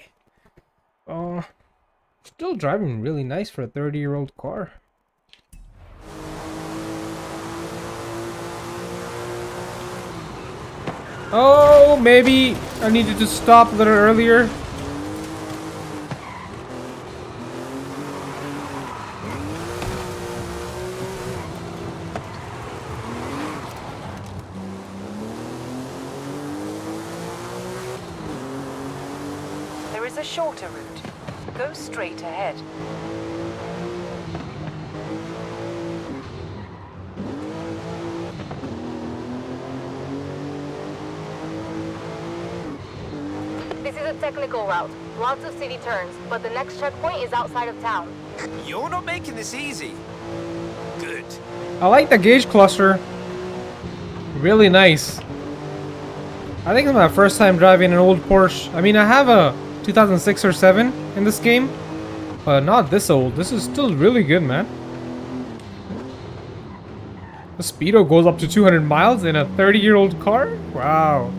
Still driving really nice for a 30-year-old car. Oh, maybe I needed to stop a little earlier. There is a shorter route. Go straight ahead. This is a technical route. Lots of city turns, but the next checkpoint is outside of town. You're not making this easy. Good. I like the gauge cluster. Really nice. I think it's my first time driving an old Porsche. I mean, I have a 2006 or 7 in this game, but not this old. This is still really good, man. The speedo goes up to 200 miles in a 30-year-old car? Wow.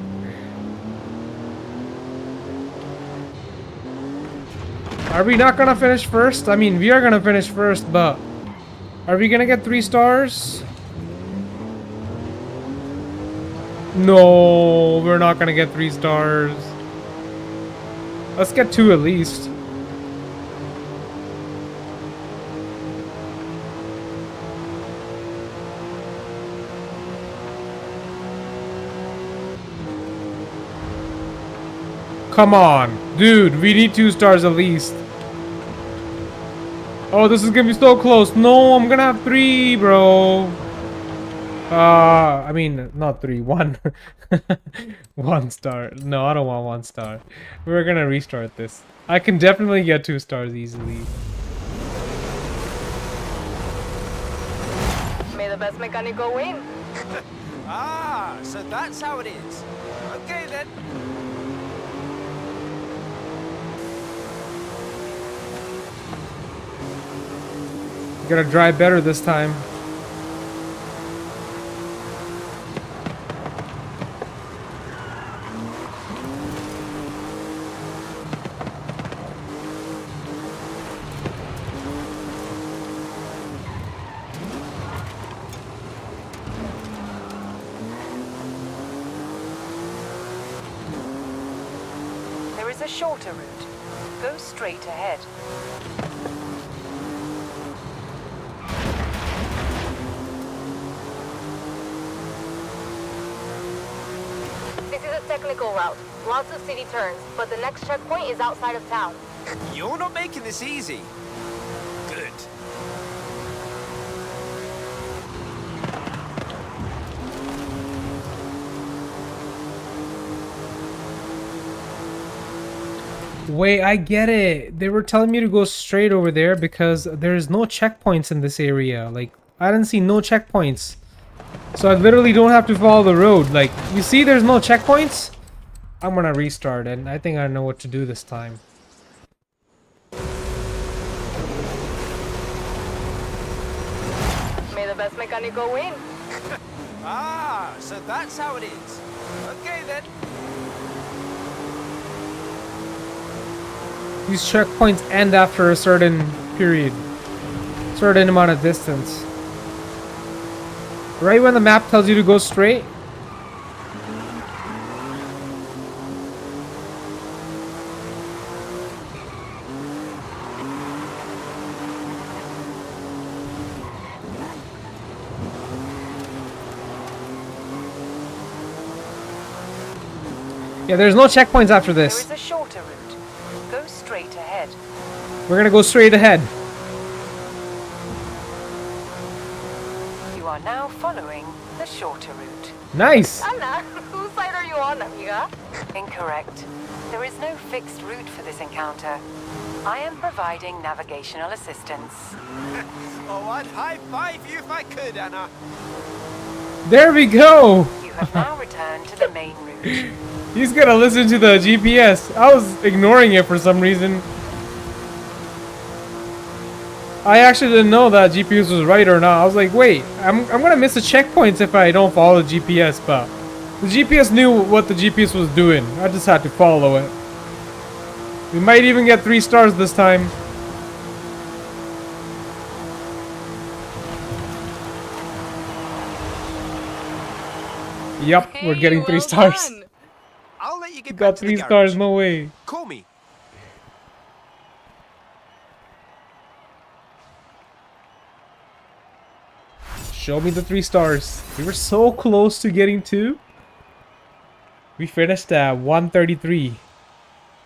Are we not gonna finish first? I mean, we are gonna finish first, but are we gonna get 3 stars? No, we're not gonna get 3 stars. Let's get 2 at least. Come on, dude, we need 2 stars at least. Oh, this is gonna be so close. No, I'm gonna have 3, bro. I mean, not 3, 1. 1 star. No, I don't want 1 star. We're gonna restart this. I can definitely get 2 stars easily. May the best mecánico win. Ah, so that's how it is. Okay then. Gotta drive better this time. There is a shorter route. Go straight ahead. This is a technical route. Lots of city turns, but the next checkpoint is outside of town. You're not making this easy. Good. Wait, I get it. They were telling me to go straight over there because there's no checkpoints in this area. Like, I didn't see no checkpoints. So I literally don't have to follow the road. Like, you see there's no checkpoints? I'm gonna restart and I think I know what to do this time. May the best mecánico win. Ah, so that's how it is. Okay then. These checkpoints end after a certain period. Certain amount of distance. Right when the map tells you to go straight. Yeah, there's no checkpoints after There this. is a shorter route. Go straight ahead. We're gonna go straight ahead. You are now following the shorter route. Nice! Anna, whose side are you on, amiga? Incorrect. There is no fixed route for this encounter. I am providing navigational assistance. Oh, I'd high-five you if I could, Anna. There we go! You have now returned to the main route. He's gonna listen to the GPS. I was ignoring it for some reason. I actually didn't know that GPS was right or not. I was like, wait, I'm gonna miss the checkpoints if I don't follow the GPS, but the GPS knew what the GPS was doing. I just had to follow it. We might even get 3 stars this time. Yep, we're getting 3 stars. done. I'll let you get back Got to the 3 garage. stars, no way. Call me. Show me the 3 stars. We were so close to getting 2. We finished at 133.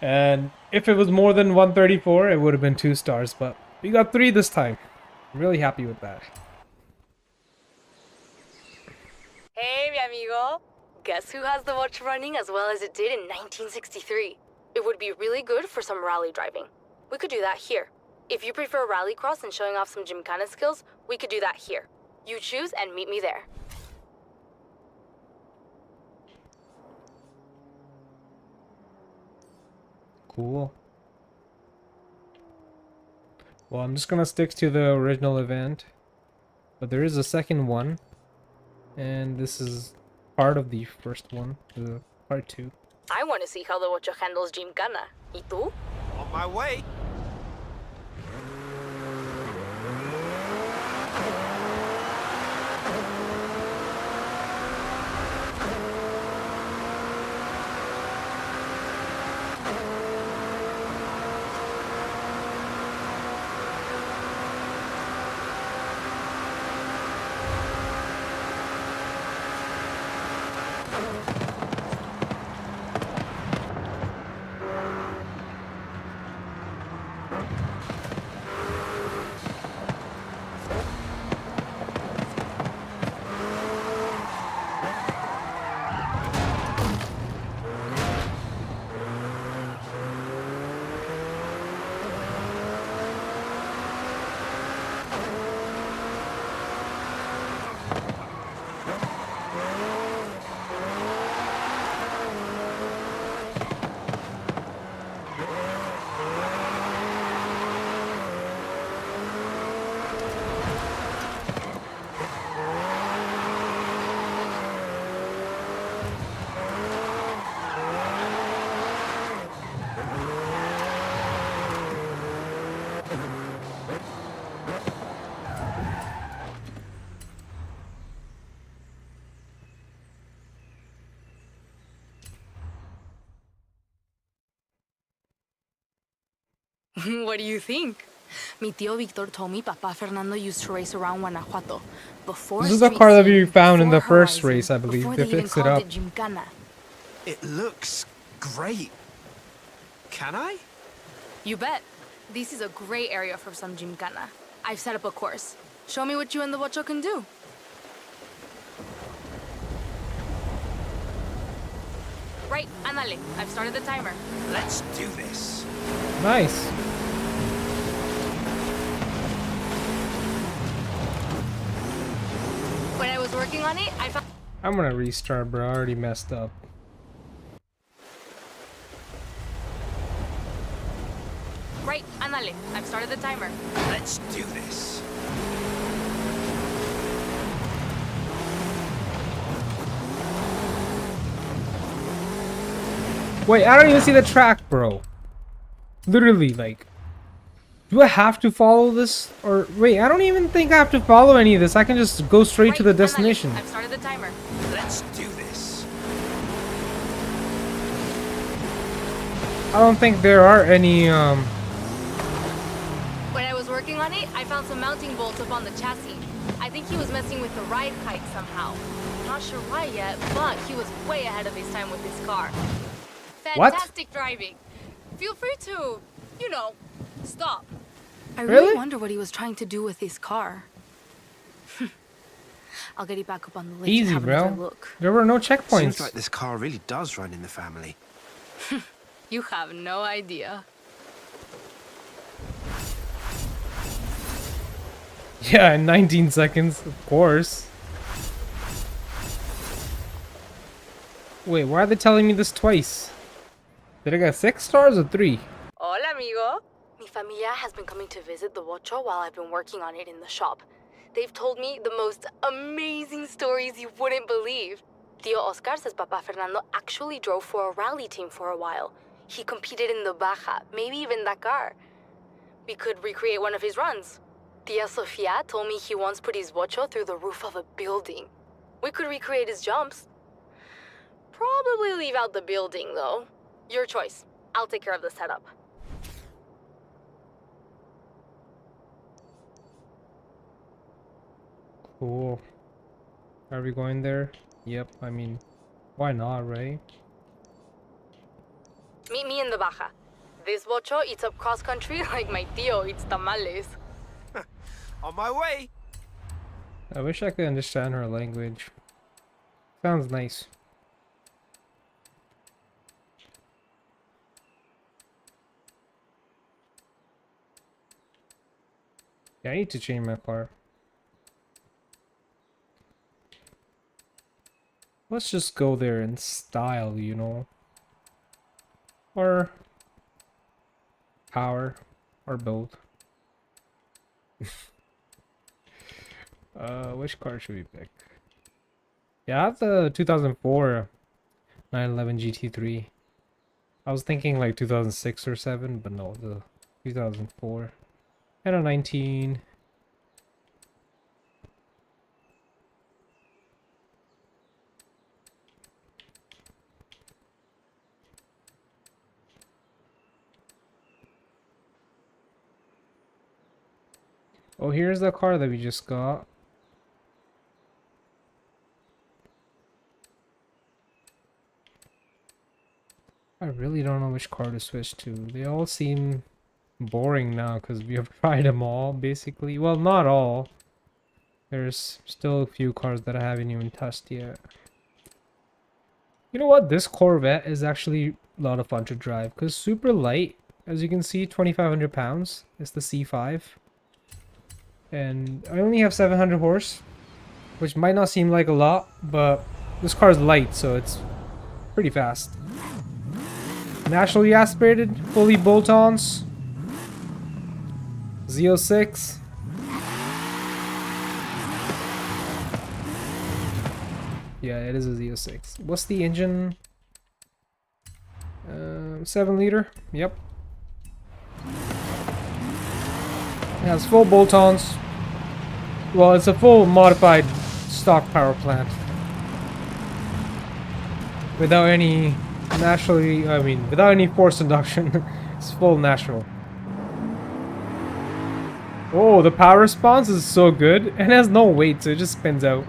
And if it was more than 134, it would have been 2 stars. But we got 3 this time. I'm really happy with that. Hey, mi amigo. Guess who has the watch running as well as it did in 1963? It would be really good for some rally driving. We could do that here. If you prefer rallycross and showing off some gymkhana skills, we could do that here. You choose and meet me there. Cool. Well, I'm just gonna stick to the original event. But there is a second one. And this is part of the first one, the part 2. I want to see how the Ocho handles gymkhana. ¿Y tú? On my way. What do you think? Mi tío Victor told me Papa Fernando used to race around Guanajuato before This is the street car that we scene, found in the before first Horizon, race, I believe. before They they even fixed it called up. it Gymkhana. It looks great. Can I? You bet. This is a great area for some Gymkhana. I've set up a course. Show me what you and the Bocho can do. Right, ándale. I've started the timer. Let's do this. Nice. When I was working on it, I found... I'm gonna restart, bro. I already messed up. Right, ándale. I've started the timer. Let's do this. Wait, I don't even see the track, bro. Literally, like... Do I have to follow this? Or... Wait, I don't even think I have to follow any of this. I can just go straight to the Right, ándale. destination. I've started the timer. Let's do this. I don't think there are any, When I was working on it, I found some mounting bolts up on the chassis. I think he was messing with the ride kite somehow. Not sure why yet, but he was way ahead of his time with his car. What? Fantastic driving. Feel free to, you know, stop. I Really? really wonder what he was trying to do with his car. I'll get it back up on the list and Easy, have another bro. look. There were no Seems checkpoints. like this car really does run in the family. You have no idea. Yeah, in 19 seconds, of course. Wait, why are they telling me this twice? Did I get 6 stars or 3? Hola, amigo. Mi familia has been coming to visit the Bocho while I've been working on it in the shop. They've told me the most amazing stories you wouldn't believe. Tío Oscar says Papa Fernando actually drove for a rally team for a while. He competed in the Baja, maybe even Dakar. We could recreate one of his runs. Tia Sofia told me he once put his Bocho through the roof of a building. We could recreate his jumps. Probably leave out the building, though. Your choice. I'll take care of the setup. Cool. Are we going there? Yep, I mean, why not, right? Meet me in the Baja. This Bocho eats up cross-country like my tío eats tamales. On my way. I wish I could understand her language. Sounds nice. Yeah, I need to change my car. Let's just go there in style, you know? Or power, or both. Which car should we pick? Yeah, I have the 2004 911 GT3. I was thinking like 2006 or 7, but no, the 2004. And a 19. Oh, here's the car that we just got. I really don't know which car to switch to. They all seem boring now because we have tried them all, basically. Well, not all. There's still a few cars that I haven't even touched yet. You know what? This Corvette is actually a lot of fun to drive because super light. As you can see, 2,500 pounds. It's the C5. And I only have 700 horse, which might not seem like a lot, but this car is light, so it's pretty fast. Naturally aspirated, fully bolt-ons. Z06. Yeah, it is a Z06. What's the engine? 7 liter. Yep. It has full bolt-ons. Well, it's a full modified stock power plant. Without any without any forced induction. It's full natural. Oh, the power response is so good. And it has no weight, so it just spins out.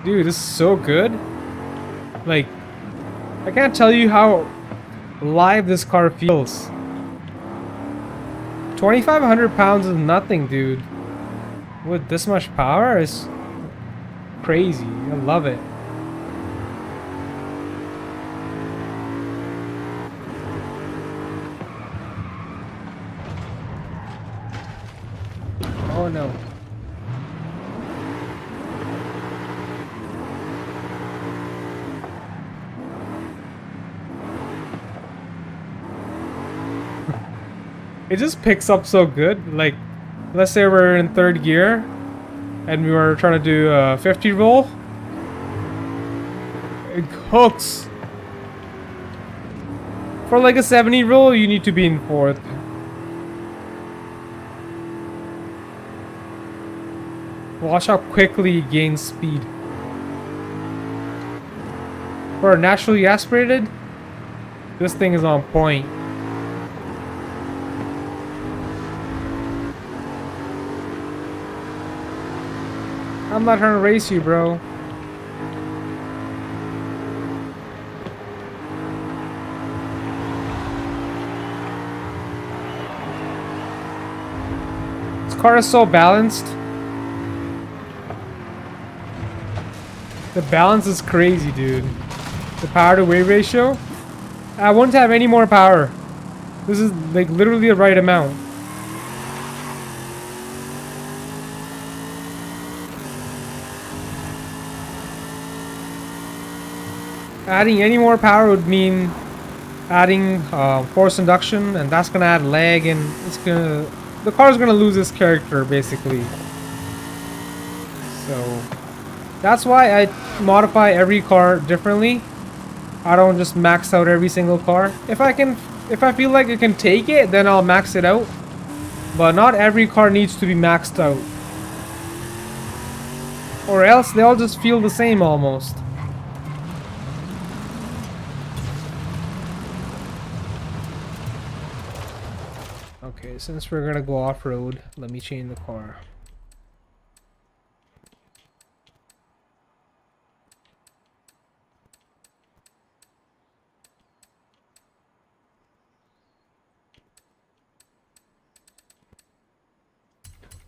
Dude, this is so good. Like, I can't tell you how live this car feels. 2,500 pounds is nothing, dude. With this much power, it's crazy. I love it. Oh no. It just picks up so good. Like, let's say we're in third gear and we were trying to do a 50 roll. It hooks. For like a 70 roll, you need to be in fourth. Watch how quickly it gains speed. For a naturally aspirated, this thing is on point. I'm not trying to race you, bro. This car is so balanced. The balance is crazy, dude. The power to weight ratio. I wouldn't have any more power. This is like literally the right amount. Adding any more power would mean adding force induction, and that's gonna add lag, and the car's gonna lose its character basically. So that's why I modify every car differently. I don't just max out every single car. If I feel like it can take it, then I'll max it out. But not every car needs to be maxed out, or else they all just feel the same almost. Okay, since we're gonna go off-road, let me change the car.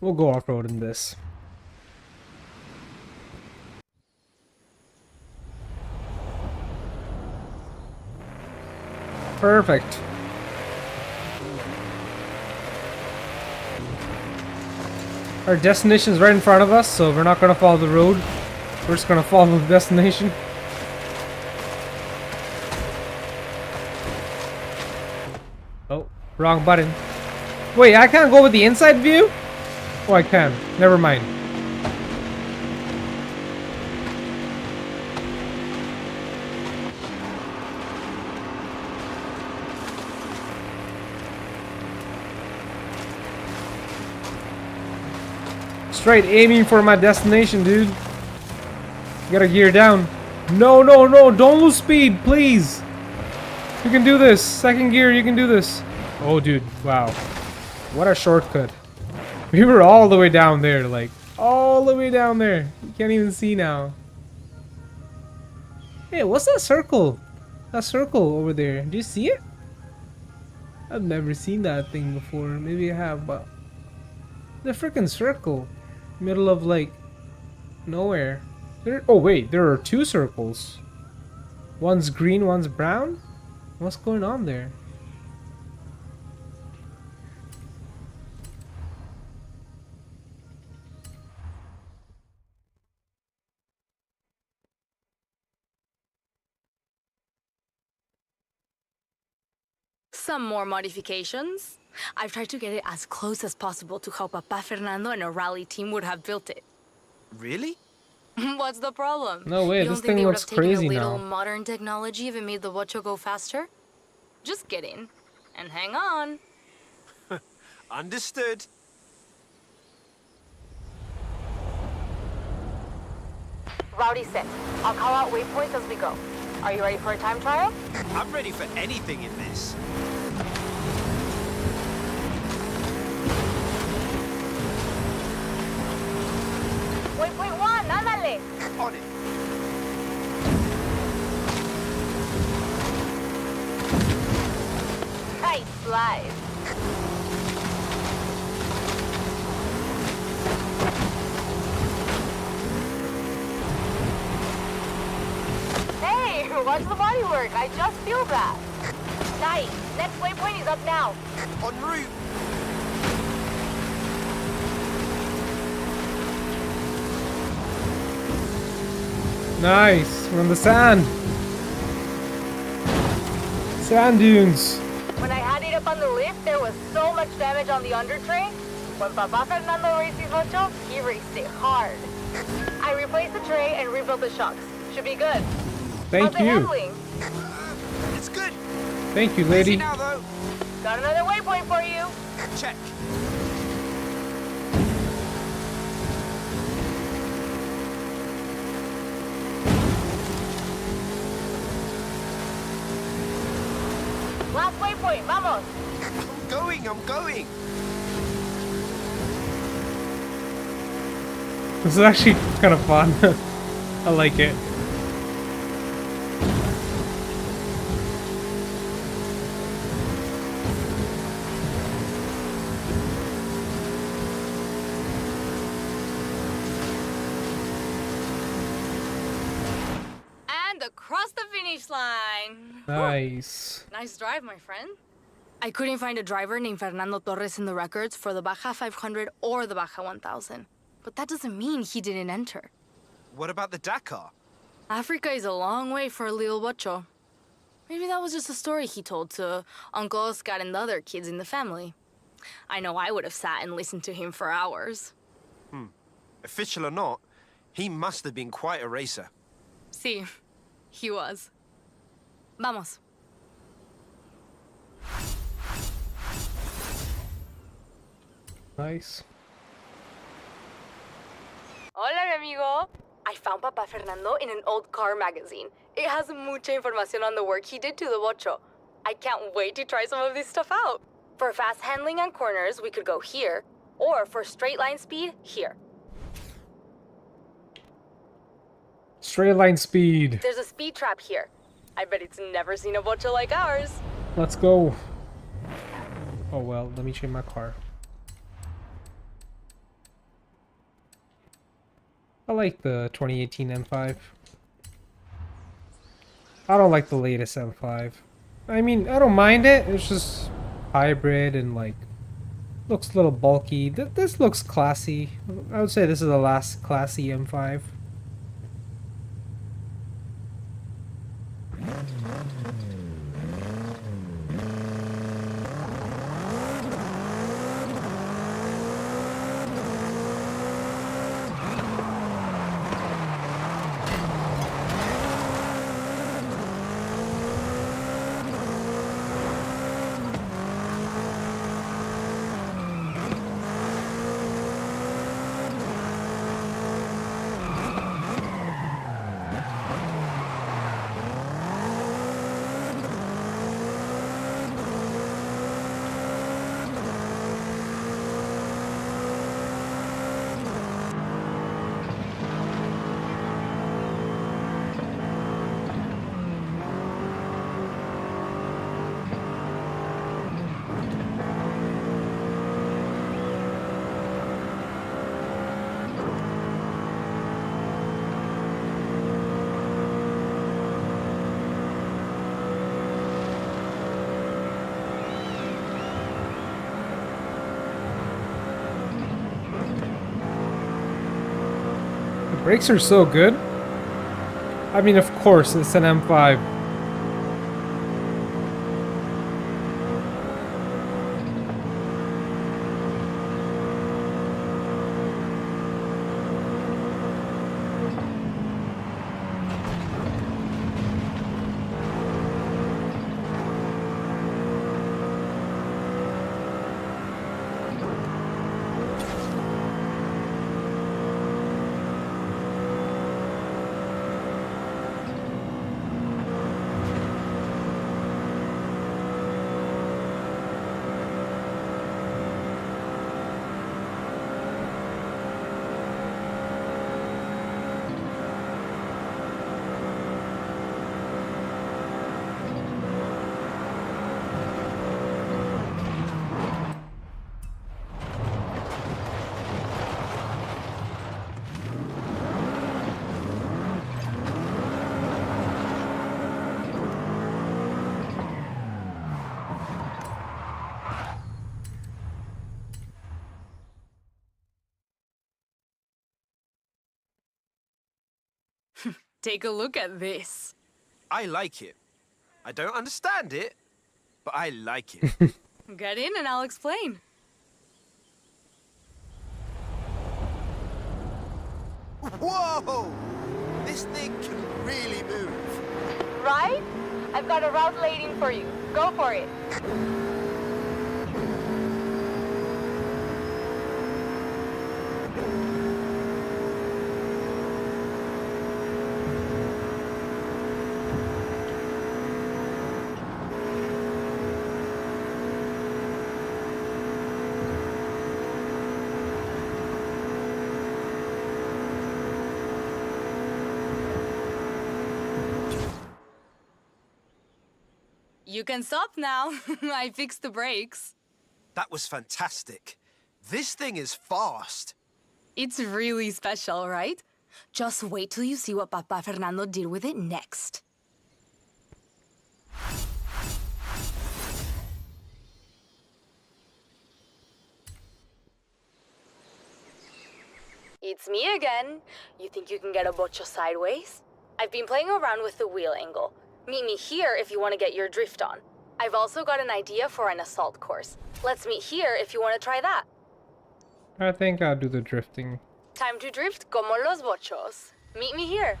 We'll go off-road in this. Perfect. Our destination is right in front of us, so we're not gonna follow the road. We're just gonna follow the destination. Oh, wrong button. Wait, I can't go with the inside view? Oh, I can. Never mind. Straight aiming for my destination, dude. Gotta gear down. No, no, no, don't lose speed, please. You can do this. Second gear, you can do this. Oh, dude, wow. What a shortcut. We were all the way down there, like, all the way down there. You can't even see now. Hey, what's that circle? That circle over there. Do you see it? I've never seen that thing before. Maybe I have, but... the freaking circle. Middle of, like, nowhere. Oh, wait, there are two circles. One's green, one's brown? What's going on there? Some more modifications. I've tried to get it as close as possible to how Papa Fernando and a rally team would have built it. Really? What's the problem? No way, You don't this think thing they would looks have taken crazy a little now. modern technology if it made the Bocho go faster? Just get in and hang on. Understood. Rowdy set. I'll call out waypoints as we go. Are you ready for a time trial? I'm ready for anything in this. live. Hey, watch the body work. I just feel that. Nice. Next waypoint is up now. En route. Nice. We're on the sand. Sand dunes. When I had it up on the lift, there was so much damage on the undertray. When Papa Fernando raced his Ocho, he raced it hard. I replaced the tray and rebuilt the shocks. Should be good. Thank How's it you. handling? It's good. Thank you, Busy lady. now, though. Got another waypoint for you. Check. Last waypoint, vamos. I'm going. This is actually kind of fun. I like it. And across the finish line. Nice. Nice drive, my friend. I couldn't find a driver named Fernando Torres in the records for the Baja 500 or the Baja 1000. But that doesn't mean he didn't enter. What about the Dakar? Africa is a long way for a little bocho. Maybe that was just a story he told to Uncle Oscar and the other kids in the family. I know I would have sat and listened to him for hours. Official or not, he must have been quite a racer. Sí, he was. Vamos. Nice. Hola, mi amigo. I found Papa Fernando in an old car magazine. It has mucha información on the work he did to the bocho. I can't wait to try some of this stuff out. For fast handling on corners, we could go here, or for straight line speed, here. Straight line speed. There's a speed trap here. I bet it's never seen a bocho like ours. Let's go. Oh well, let me change my car. I like the 2018 M5. I don't like the latest M5. I mean, I don't mind it. It's just hybrid and like looks a little bulky. This looks classy. I would say this is the last classy M5. Brakes are so good. I mean, of course, it's an M5. Take a look at this. I like it. I don't understand it, but I like it. Get in and I'll explain. Whoa! This thing can really move. Right? I've got a route waiting for you. Go for it. You can stop now. I fixed the brakes. That was fantastic. This thing is fast. It's really special, right? Just wait till you see what Papa Fernando did with it next. It's me again. You think you can get a bocho sideways? I've been playing around with the wheel angle. Meet me here if you want to get your drift on. I've also got an idea for an assault course. Let's meet here if you want to try that. I think I'll do the drifting. Time to drift como los bochos. Meet me here.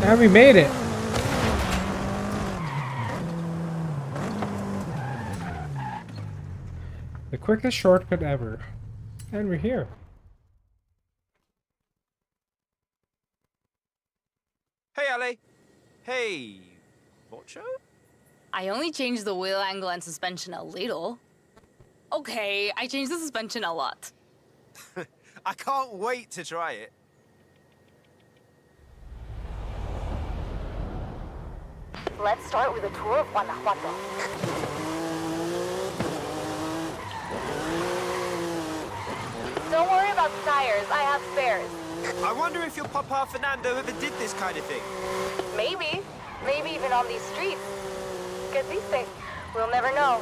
And we made it. The quickest shortcut ever. And we're here. Hey, Ale. Hey, Bocho? I only changed the wheel angle and suspension a little. Okay, I changed the suspension a lot. I can't wait to try it. Let's start with a tour of Guanajuato. Don't worry about the tires, I have spares. I wonder if your Papa Fernando ever did this kind of thing. Maybe. Maybe even on these streets. Get these things. We'll never know.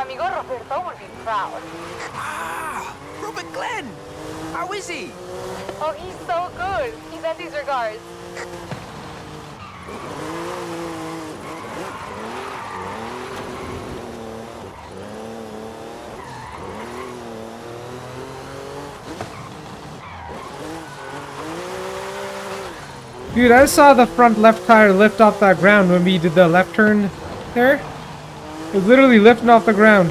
amigo Roberto would be proud. Ah, Robert Glenn. How is he? Oh, he's so good. He sent his regards. Dude, I saw the front left tire lift off that ground when we did the left turn there. It was literally lifting off the ground.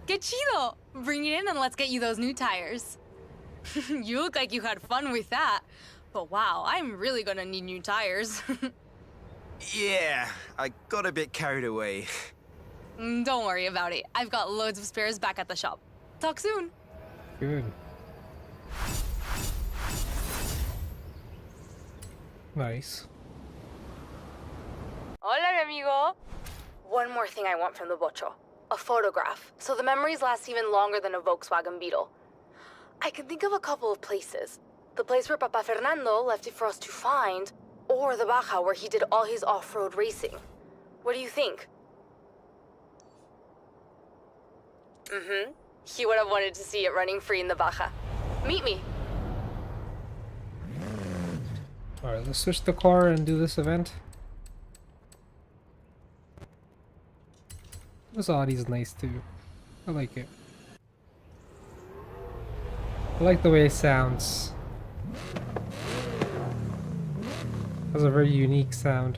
Que chido! Bring it in and let's get you those new tires. You look like you had fun with that. But wow, I'm really gonna need new tires. Yeah, I got a bit carried away. Don't worry about it. I've got loads of spares back at the shop. Talk soon. Good. Nice. Hola, amigo. One more thing I want from the bocho. A photograph, so the memories last even longer than a Volkswagen Beetle. I can think of a couple of places. The place where Papa Fernando left it for us to find, or the Baja where he did all his off-road racing. What do you think? Mm-hmm. He would have wanted to see it running free in the Baja. Meet me. Alright, let's switch the car and do this event. This Audi's nice too. I like it. I like the way it sounds. It has a very unique sound.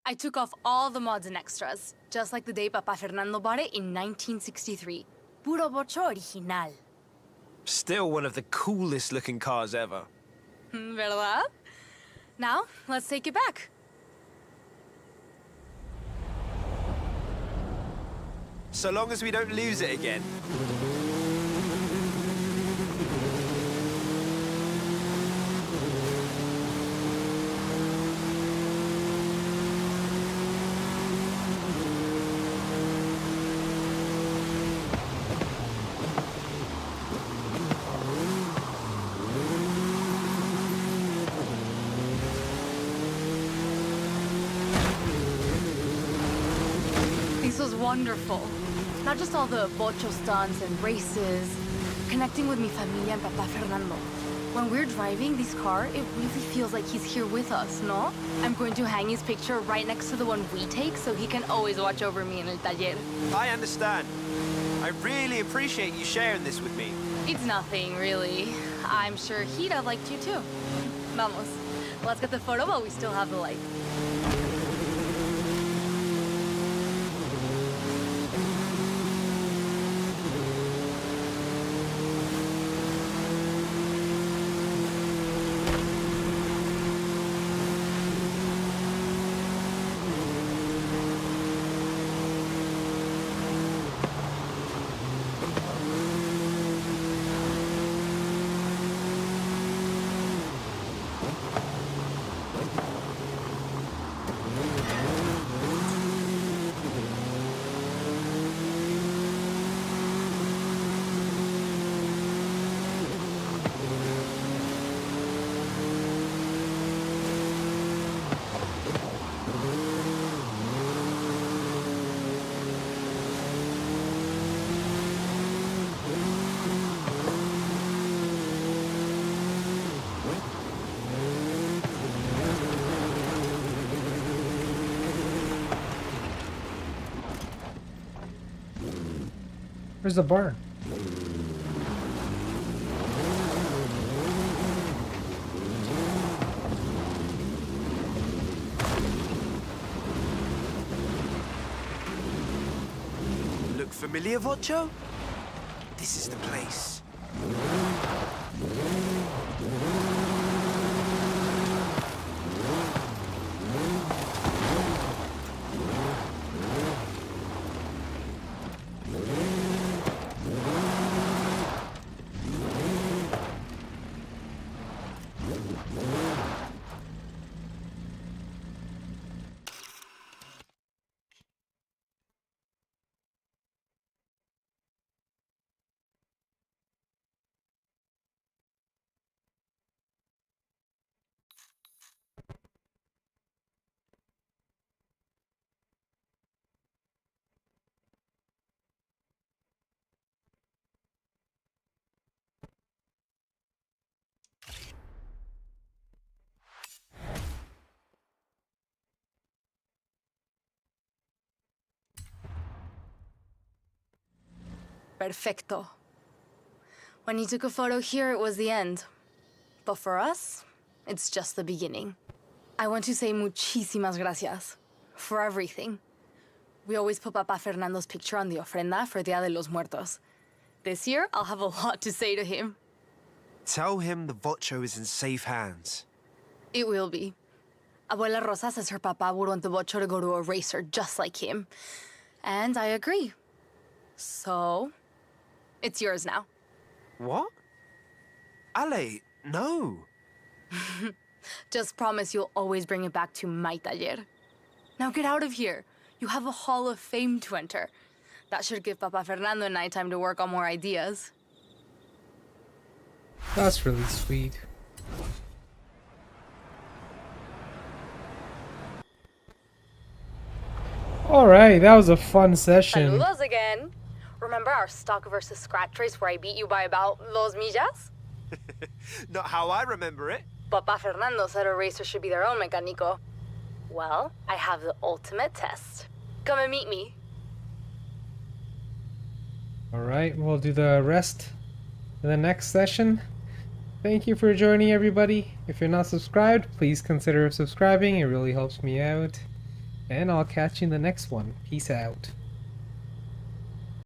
I took off all the mods and extras, just like the day Papa Fernando bought it in 1963. Puro bocho original. Still one of the coolest looking cars ever. ¿Verdad? Now, let's take it back. So long as we don't lose it again. This was wonderful. Not just all the bocho stunts and races, connecting with mi familia and Papa Fernando. When we're driving this car, it really feels like he's here with us, no? I'm going to hang his picture right next to the one we take so he can always watch over me in el taller. I understand. I really appreciate you sharing this with me. It's nothing, really. I'm sure he'd have liked you too. Vamos. Let's get the photo while we still have the light. Where's the barn? Look familiar, Vocho? This is the place. Perfecto. When you took a photo here, it was the end. But for us, it's just the beginning. I want to say muchísimas gracias for everything. We always put Papa Fernando's picture on the ofrenda for Dia de los Muertos. This year, I'll have a lot to say to him. Tell him the Vocho is in safe hands. It will be. Abuela Rosa says her papa would want the Vocho to go to a racer just like him. And I agree. So, it's yours now. What? Ale, no. Just promise you'll always bring it back to my taller. Now get out of here. You have a Hall of Fame to enter. That should give Papa Fernando and I time to work on more ideas. That's really sweet. Alright, that was a fun session. Saludos again. Remember our stock versus scratch race where I beat you by about dos millas? Not how I remember it. Papa Fernando said a racer should be their own mecánico. Well, I have the ultimate test. Come and meet me. Alright, we'll do the rest in the next session. Thank you for joining, everybody. If you're not subscribed, please consider subscribing. It really helps me out. And I'll catch you in the next one. Peace out.